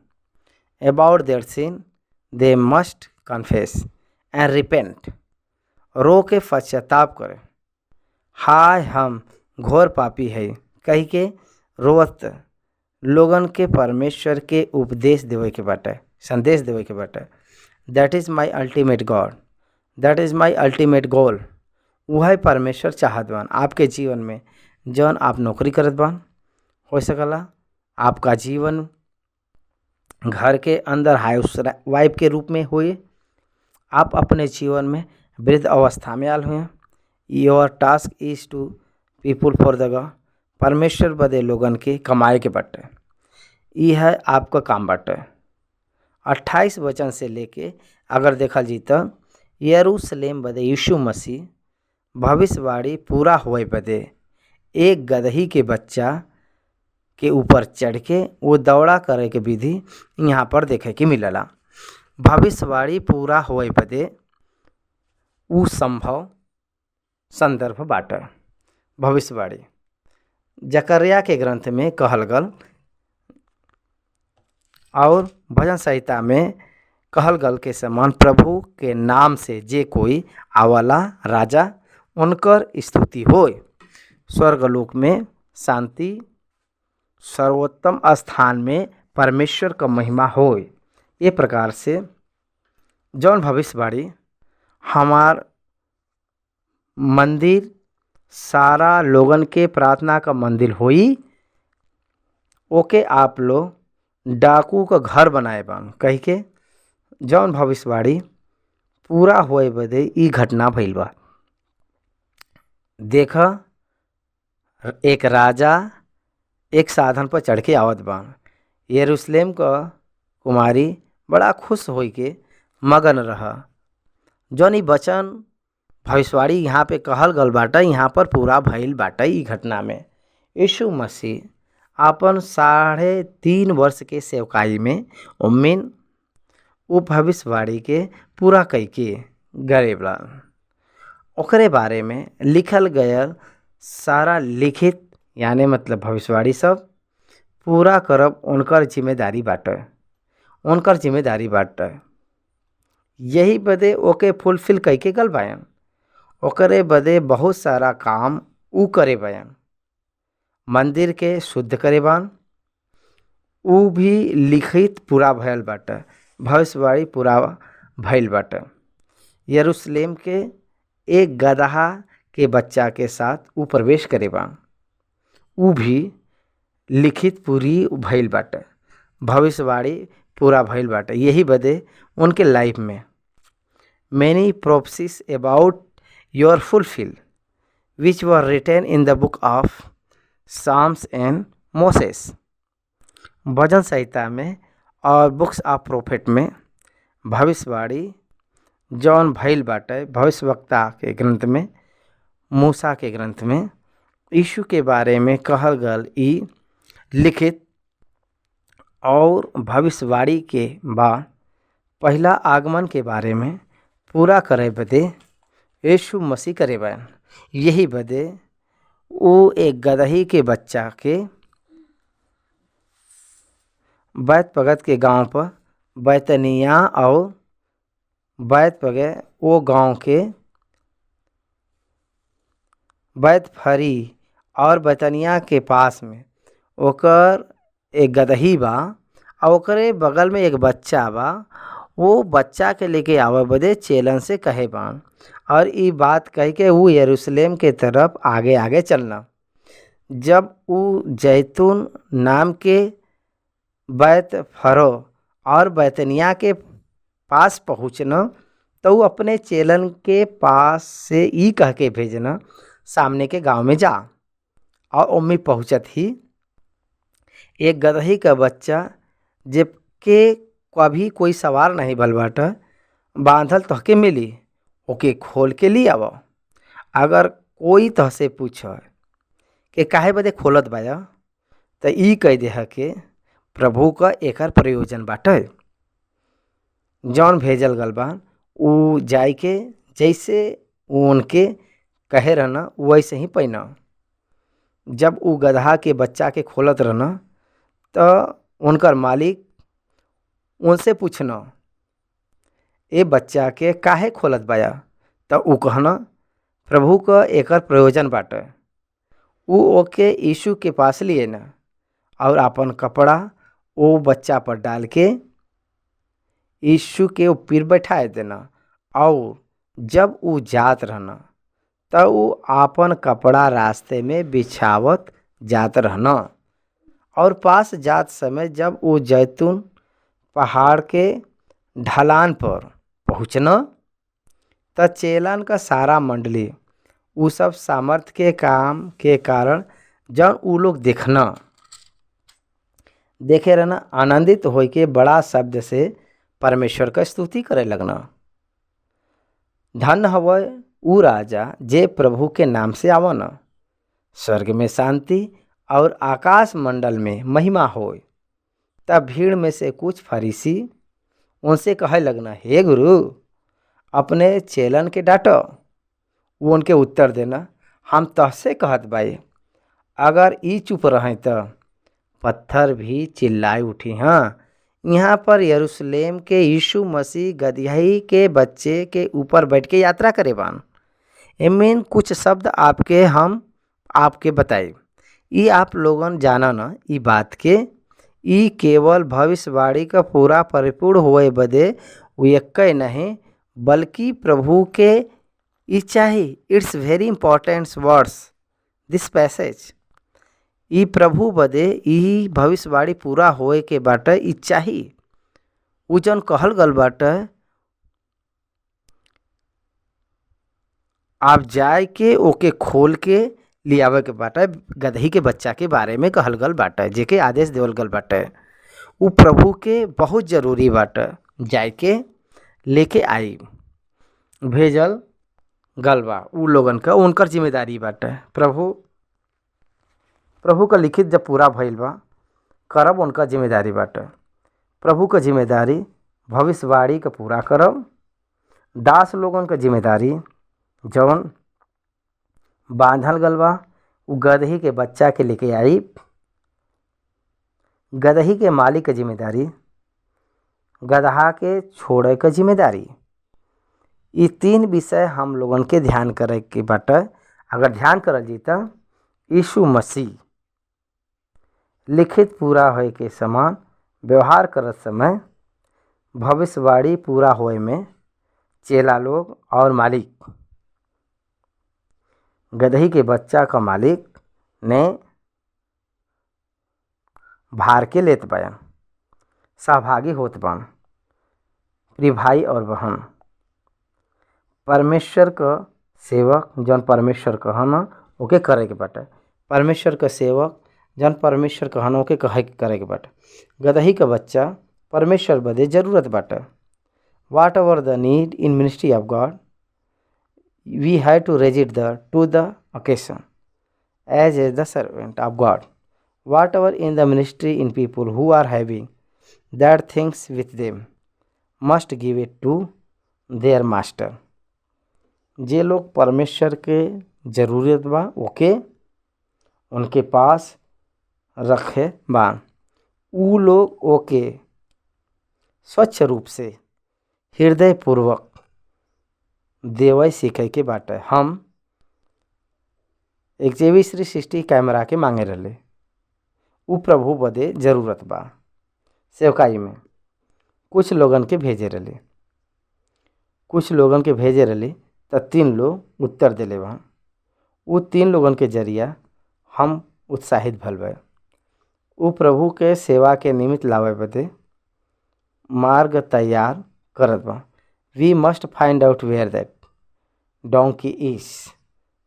About their scene they must confess and repent. रो के पश्चाताप करे। हाय हम घोर पापी है कह के रोवत लोगन के परमेश्वर के उपदेश देवे के बाटे, संदेश देवे के बाटे। That is my ultimate God, that is my ultimate goal. वह परमेश्वर चाहत बान आपके जीवन में। जौन आप नौकरी करत बान, हो सकला आपका जीवन घर के अंदर हाउस वाइफ के रूप में हुए। आप अपने जीवन में वृद्ध अवस्था में आल हुए। Your task is to people for the God, परमेश्वर बदे लोगन के कमाए के बटे, यह है आपका काम बटे। 28 वचन से लेके अगर देखल जी तो यरूशलेम बदे यीशु मसीह भविष्यवाणी पूरा होए बदे एक गदही के बच्चा के ऊपर चढ़ के वो दौड़ा करे के विधि यहाँ पर देखे के मिलला। भविष्यवाणी पूरा होए बदे उ संभव संदर्भ बाटे। भविष्यवाणी जकरिया के ग्रंथ में कहल गल और भजन संहिता में कहल गल के समान प्रभु के नाम से जे कोई आवला राजा उनकर स्तुति होय। स्वर्गलोक में शांति, सर्वोत्तम स्थान में परमेश्वर का महिमा होय। ये प्रकार से जौन भविष्यवाणी हमार मंदिर सारा लोगन के प्रार्थना का मंदिर होई, ओके आप लोग डाकू का घर बनाए बान कही के जौन भविष्यवाणी पूरा होए बदे ई घटना भइल बा। देख एक राजा एक साधन पर चढ़ के आवत बान। यरूशलेम का कुमारी बड़ा खुश होई के मगन रहा। जौन ई वचन भविष्यवाणी यहाँ पे कहल गल बाटा यहाँ पर पूरा भइल बाटा। ई घटना में यीशु मसीह अपन 3.5 वर्ष के सेवकाई में उम्मीन वो भविष्यवाणी के पूरा कई के गरेबला। ओकरे बारे में लिखल गयल सारा लिखित यानी मतलब भविष्यवाणी सब पूरा करब उनकर जिम्मेदारी बाटे, उनकर जिम्मेदारी बाटे। यही बदे ओके फुलफिल कई के गल बायन। ओकरे बदे बहुत सारा काम ऊ करे बयान। मंदिर के शुद्ध करे बान, ऊ भी लिखित पूरा भयल बाटे, भविष्यवाणी पूरा भइल बाटे। यरूशलेम के एक गदहा के बच्चा के साथ ऊ प्रवेश करे बान, ऊ भी लिखित पूरी भइल बाटे, भविष्यवाणी पूरा भइल बाटे। यही बदे उनके लाइफ में many prophecies about your fulfil which were written in the book of Psalms and Moses. भजन संहिता में और बुक्स ऑफ प्रोफेट में भविष्यवाणी जौन भइल बाटे, भविष्यवक्ता के ग्रंथ में, मूसा के ग्रंथ में यीशु के बारे में कहल गल ई लिखित और भविष्यवाणी के बाद पहला आगमन के बारे में पूरा करे बदे यीशु मसीह करे बयान। यही बदे वो एक गदही के बच्चा के बैत पगत के गांव पर बैतनिया और बैत पगे वो गांव के बैत फरी और बैतनिया के पास में ओकर एक गदही बा और ओकरे बगल में एक बच्चा बा। वो बच्चा के लेके आवे बदे चेलन से कहे बान और ई बात कह के वो यरूशलेम के तरफ आगे आगे चलना। जब वो जैतून नाम के बैत फरो और बैतनिया के पास पहुँचना तो वो अपने चेलन के पास से ई कह के भेजना सामने के गांव में जा। और उम्मी पहुँचत ही एक गदही का बच्चा जबके कभी कोई सवार नहीं भल बाटा बांधल तहके मिली, ओके खोल के ली आव। अगर कोई तहसे पूछ कि काहे बदे खोलत बाया तो ई कह दे के प्रभु का एकर प्रयोजन बाटे। जौन भेजल गल बा ऊ जाय के जैसे उनके कहे रहना वैसे ही पहिना। जब ऊ गदहा के बच्चा के खोलत रहना तो उनकर मालिक उनसे पूछना ए बच्चा के काहे खोलत बाया तो ऊ कहना प्रभु का एकर प्रयोजन बाटे। ऊ ओके यीशु के पास लिए ना और अपन कपड़ा वो बच्चा पर डाल के यीशु के पीर बैठाए देना। और जब ऊ जात रहना त ऊ आपन कपड़ा रास्ते में बिछावत जात रहना। और पास जात समय जब वो जैतून पहाड़ के ढलान पर पहुँचना, त चेलन का सारा मंडली ऊ सब सामर्थ के काम के कारण जब ऊ लोग देखे रहना, आनंदित होय के बड़ा शब्द से परमेश्वर का स्तुति करे लगना। धन हवय ऊ राजा जे प्रभु के नाम से आवना। स्वर्ग में शांति और आकाश मंडल में महिमा होय। तब भीड़ में से कुछ फरीसी उनसे कहे लगना, हे गुरु, अपने चेलन के डांटो। वो उनके उत्तर देना, हम तहसे कहत बाई, अगर ई चुप रहे तो पत्थर भी चिल्लाए उठी। हाँ, यहाँ पर यरूशलेम के यीशु मसीह गदही के बच्चे के ऊपर बैठ के यात्रा करे बान। एमें कुछ शब्द हम आपके बताए। ई आप लोगन जाना ना ई बात के, ई केवल भविष्यवाणी का पूरा परिपूर्ण होए बदे एक नहीं, बल्कि प्रभु के इच्छा ही। It's very important words this passage. ई प्रभु बदे ई भविष्यवाणी पूरा होए के बाटे इच्छा ही। ऊ जन कहल गल बाटे, आप जाए के ओके खोल के लियावे के बाटे। गदही के बच्चा के बारे में कहल गल बाटे, जेके आदेश देवल गल बाटे। ऊ प्रभु के बहुत जरूरी बाटे, जाए के लेके आई भेजल गल बा। ऊ लोगन का उनकर जिम्मेदारी बाटे। प्रभु का लिखित जब पूरा भइल बा, करब उनका जिम्मेदारी बाटे। प्रभु का जिम्मेदारी भविष्यवाणी का पूरा करब। दास लोगन का जिम्मेदारी जवन बांधल गल बा ऊ गदही के बच्चा के लेके आई। गदही के मालिक का जिम्मेदारी गदहा के छोड़े का जिम्मेदारी। ये तीन विषय हम लोगन के ध्यान करे के बाटे। अगर ध्यान करल जी त यीशु मसीह लिखित पूरा होए के समान व्यवहार करत समय, भविष्यवाणी पूरा होए में चेला लोग और मालिक, गदही के बच्चा का मालिक ने भार के लेत बयान, सहभागी होत बान। प्रिय भाई और बहन, परमेश्वर का सेवक जौन परमेश्वर कहना ओके करे के बाटे। परमेश्वर का सेवक जौन परमेश्वर कहना ओके करे के बाटे। गदही का बच्चा परमेश्वर बदे जरूरत बाटे। Whatever the need in ministry of God, we have to raise it to the occasion as the servant of God. Whatever in the ministry in people who are having that things with them must give it to their master. जे लोग परमेश्वर के जरूरत बा ओके उनके पास रखे बा, ऊ लोग ओके स्वच्छ रूप से हृदय पूर्वक देवय सीखे के बाटे। हम एक जेवी 360 कैमरा के मांगे रहले, ऊ प्रभु बदे जरूरत बा। सेवकाई में कुछ लोगन के भेजे रहले त 3 लोग उत्तर दिले बा। ऊ 3 लोगन के जरिया हम उत्साहित भल बा। ऊ प्रभु के सेवा के निमित्त लावे बदे मार्ग तैयार करत बा। We must find out where that donkey is.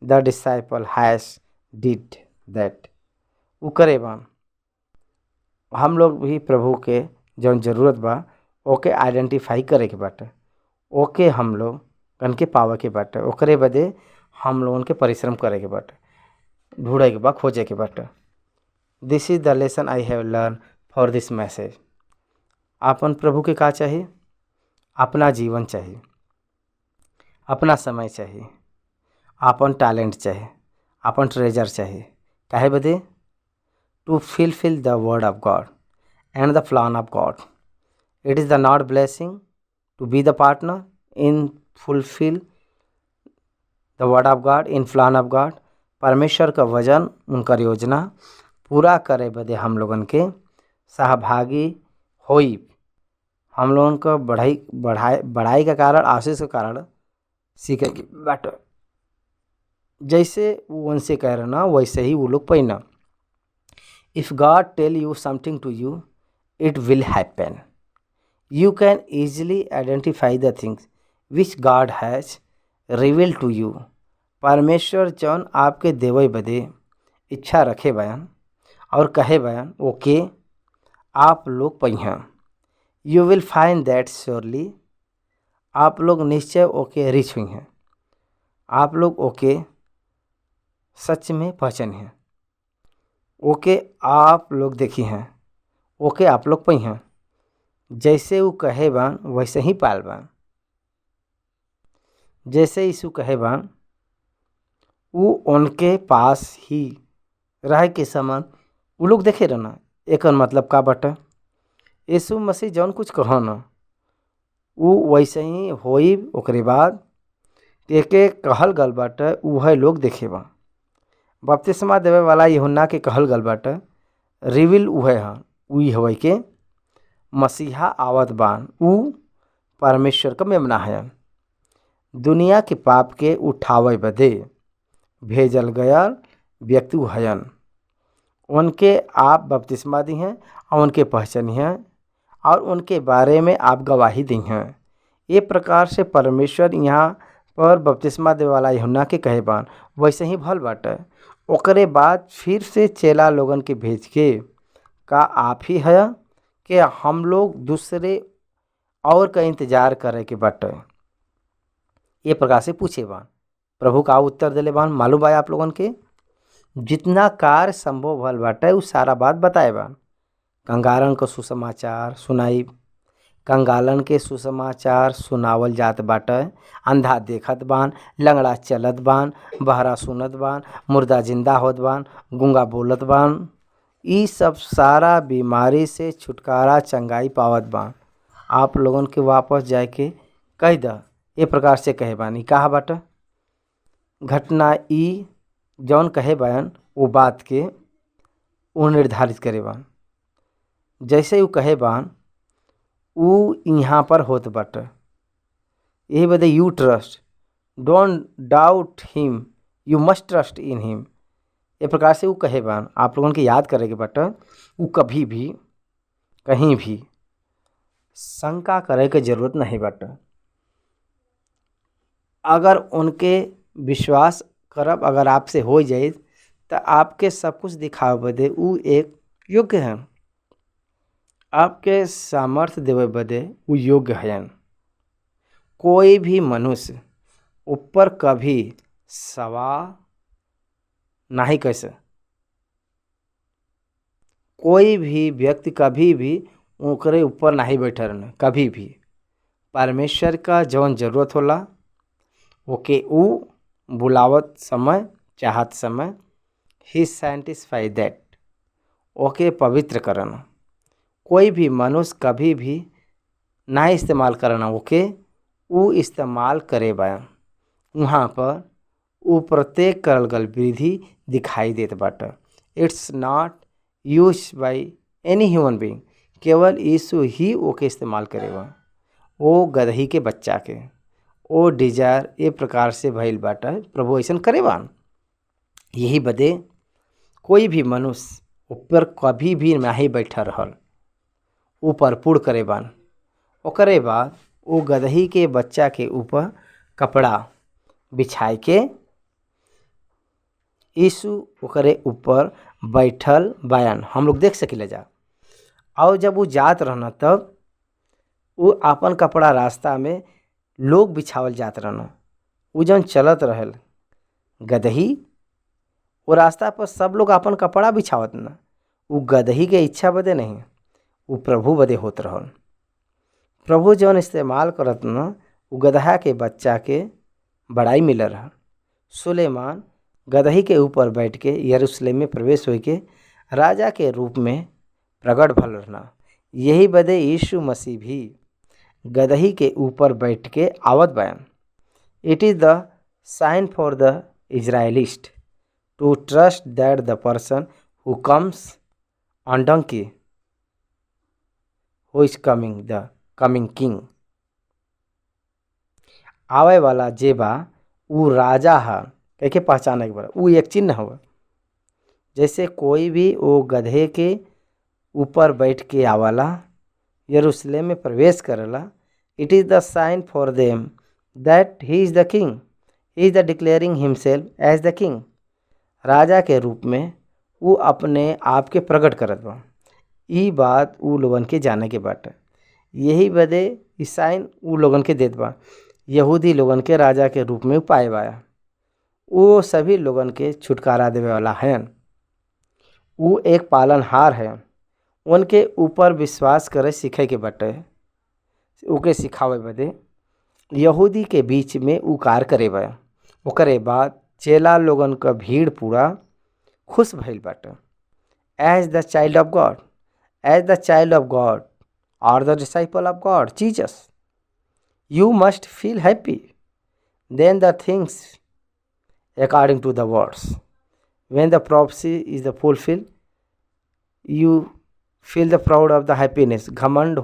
The disciple has did that. ऊ करे बान। हम लोग भी प्रभु के जौन जरूरत बा ओके आइडेंटिफाई करे के बाटे, ओके हम लोग कन के पावे के बाटे। ओकरे बदे हम लोगन के परिश्रम करे के बाटे, ढूंढे के बा, खोजे के बाटे। This is the lesson I have learn for this message. आपन प्रभु के का चाहिए? अपना जीवन चाहिए, अपना समय चाहिए, अपन टैलेंट चाहिए, अपन ट्रेजर चाहिए। काहे बदे? To fulfil the word of God and the plan of God. It is the not blessing to be the partner in fulfil the word of God in plan of God. परमेश्वर का वजन, उनकर योजना पूरा करे बदे हम लोगन के सहभागी होई। हम लोगन का बढ़ाई का कारण, आशीष के कारण सीखे की बाटे। जैसे वो उनसे कह रहा ना वैसे ही वो लोग पहिना। If God tell you something to you it will happen. You can easily identify the things which God has reveal to you. परमेश्वर जौन आपके देवे बदे इच्छा रखे बयान और कहे बयान ओके आप लोग पहिया। यू विल फाइंड दैट श्योरली। आप लोग निश्चय ओके रिच हुई हैं। आप लोग ओके सच में पहचान हैं। ओके आप लोग देखी हैं। ओके आप लोग पही हैं। जैसे वो कहे बान वैसे ही पाल बान। जैसे यीशु कहे बान वो उनके पास ही रह के समान वो लोग देखे रहना। एक मतलब का बाटे यीशु मसीह जौन कुछ कहो ना वो वैसे ही होई। ओकरे बाद के कहल गल बाटे वह लोग देखे बा। बपतिस्मा देवे वाला यूहन्ना के कहल गल बाटे रिविल उहे हन उही हवे के मसीहा आवत बान। ऊ परमेश्वर का मेमना हयन। दुनिया के पाप के उठावे बदे भेजल गया व्यक्ति हयन। उनके आप बपतिस्मा दी हैं और उनके पहचानी हैं और उनके बारे में आप गवाही दी हैं। ये प्रकार से परमेश्वर यहाँ पर बपतिस्मा देवे वाला यूहन्ना के कहे बान वैसे ही भल बाटे। ओकरे बाद फिर से चेला लोगन के भेज के का आप ही है कि हम लोग दूसरे और का इंतजार करे के बाटे। ये प्रकार से पूछे बान। प्रभु का उत्तर दिले बान मालूम बा आप लोगन के जितना कार्य संभव भल बाटे उ सारा बात बताए बान। कंगारन को सुसमाचार सुनाई। कंगालन के सुसमाचार सुनावल जात बाटे। अंधा देखत बान, लंगड़ा चलत बान, बहरा सुनत बान, मुर्दा जिंदा होत बान, गूंगा बोलत बान। ई सब सारा बीमारी से छुटकारा चंगाई पावत बान। आप लोगन के वापस जाए के कह द। ये प्रकार से कहे बानी कहा बाटे घटना ई जौन कहे बान वो बात के वो निर्धारित करे बान। जैसे वो कहे बान वो यहाँ पर होत बाटे। यही बदे you trust don't doubt him you must trust in him. ये प्रकार से वो कहे बान आप लोगों के याद करे के बाटे वो कभी भी कहीं भी शंका करे के जरूरत नहीं बाटे। अगर उनके विश्वास करब अगर आपसे हो जाए तो आपके सब कुछ दिखावे बदे वो एक योग्य है। आपके सामर्थ्य देवे बदे वो योग्य हैं। कोई भी मनुष्य ऊपर कभी सवाल नहीं कैसे कोई भी व्यक्ति कभी भी ओकरे ऊपर नहीं बैठे रहना। कभी भी परमेश्वर का जौन जरूरत होला ओके ऊ बुलावत समय चाहत समय ही सैटिस्फाई दैट ओके पवित्र करना। कोई भी मनुष्य कभी भी नहीं इस्तेमाल करना ओके ऊ इस्तेमाल करे बयान वहाँ पर वो प्रत्येक करल गल विधि दिखाई देत बाटे। It's not use Bai any human being. केवल यीशु ही ओके इस्तेमाल करेगा। वो गदही के बच्चा के वो डिजायर ये प्रकार से भइल बाटे प्रभु ऐसन करेबान। यही बदे कोई भी मनुष्य ऊपर कभी भी नहीं बैठा रहल ऊपर पूर्ण करेबान। ओकरे बाद वो गदही के बच्चा के ऊपर कपड़ा बिछाए के यीशु ओकरे ऊपर बैठल बयान हम लोग देख सकिले जा। और जब वो जात रहना तब वो अपन कपड़ा रास्ता में लोग बिछावल जात रहना। वो जौन चलत रहल गदही वो रास्ता पर सब लोग अपन कपड़ा बिछावत ना। वो गदही के इच्छा बदे नहीं वो प्रभु बदे होत रहल। प्रभु जौन इस्तेमाल करत ना वो गदहा के बच्चा के बड़ाई मिल रहा। सुलेमान गदही के ऊपर बैठ के यरूशलेम में प्रवेश हो के राजा के रूप में प्रकट भल रहना। यही बदे यीशु मसीह भी गदही के ऊपर बैठ के आवत बयान। It is the sign for the Israelites to trust that the person who comes on donkey who is the coming king. आवे वाला जेबा ऊ राजा है कह के पहचाने के बड़ा वो एक चिन्ह हुआ। जैसे कोई भी वो गधे के ऊपर बैठ के आवाला यरूशलेम में प्रवेश करेला, it is the sign for them that he is the king, he is the declaring himself as the king. राजा के रूप में वो अपने आप के प्रकट करत बा। ई बात उ लोगन के जाने के बाटे, यही बदे ई साइन उ लोगन के देत बा। यहूदी लोगन के राजा के रूप में पाए बा। वो सभी लोगन के छुटकारा देवे वाला हैं। वो एक पालनहार है। उनके ऊपर विश्वास करे सीखे के बाटे, ओके सिखावे बदे यहूदी के बीच में उ कार्य करे बा। ओकरे बाद चेला लोगन का भीड़ पूरा खुश भइल बाटे। As the child of God, as the child of God और the disciple of God Jesus, you must feel happy then the things according to the words. When the prophecy is fulfilled, you feel the proud of the happiness, घमंड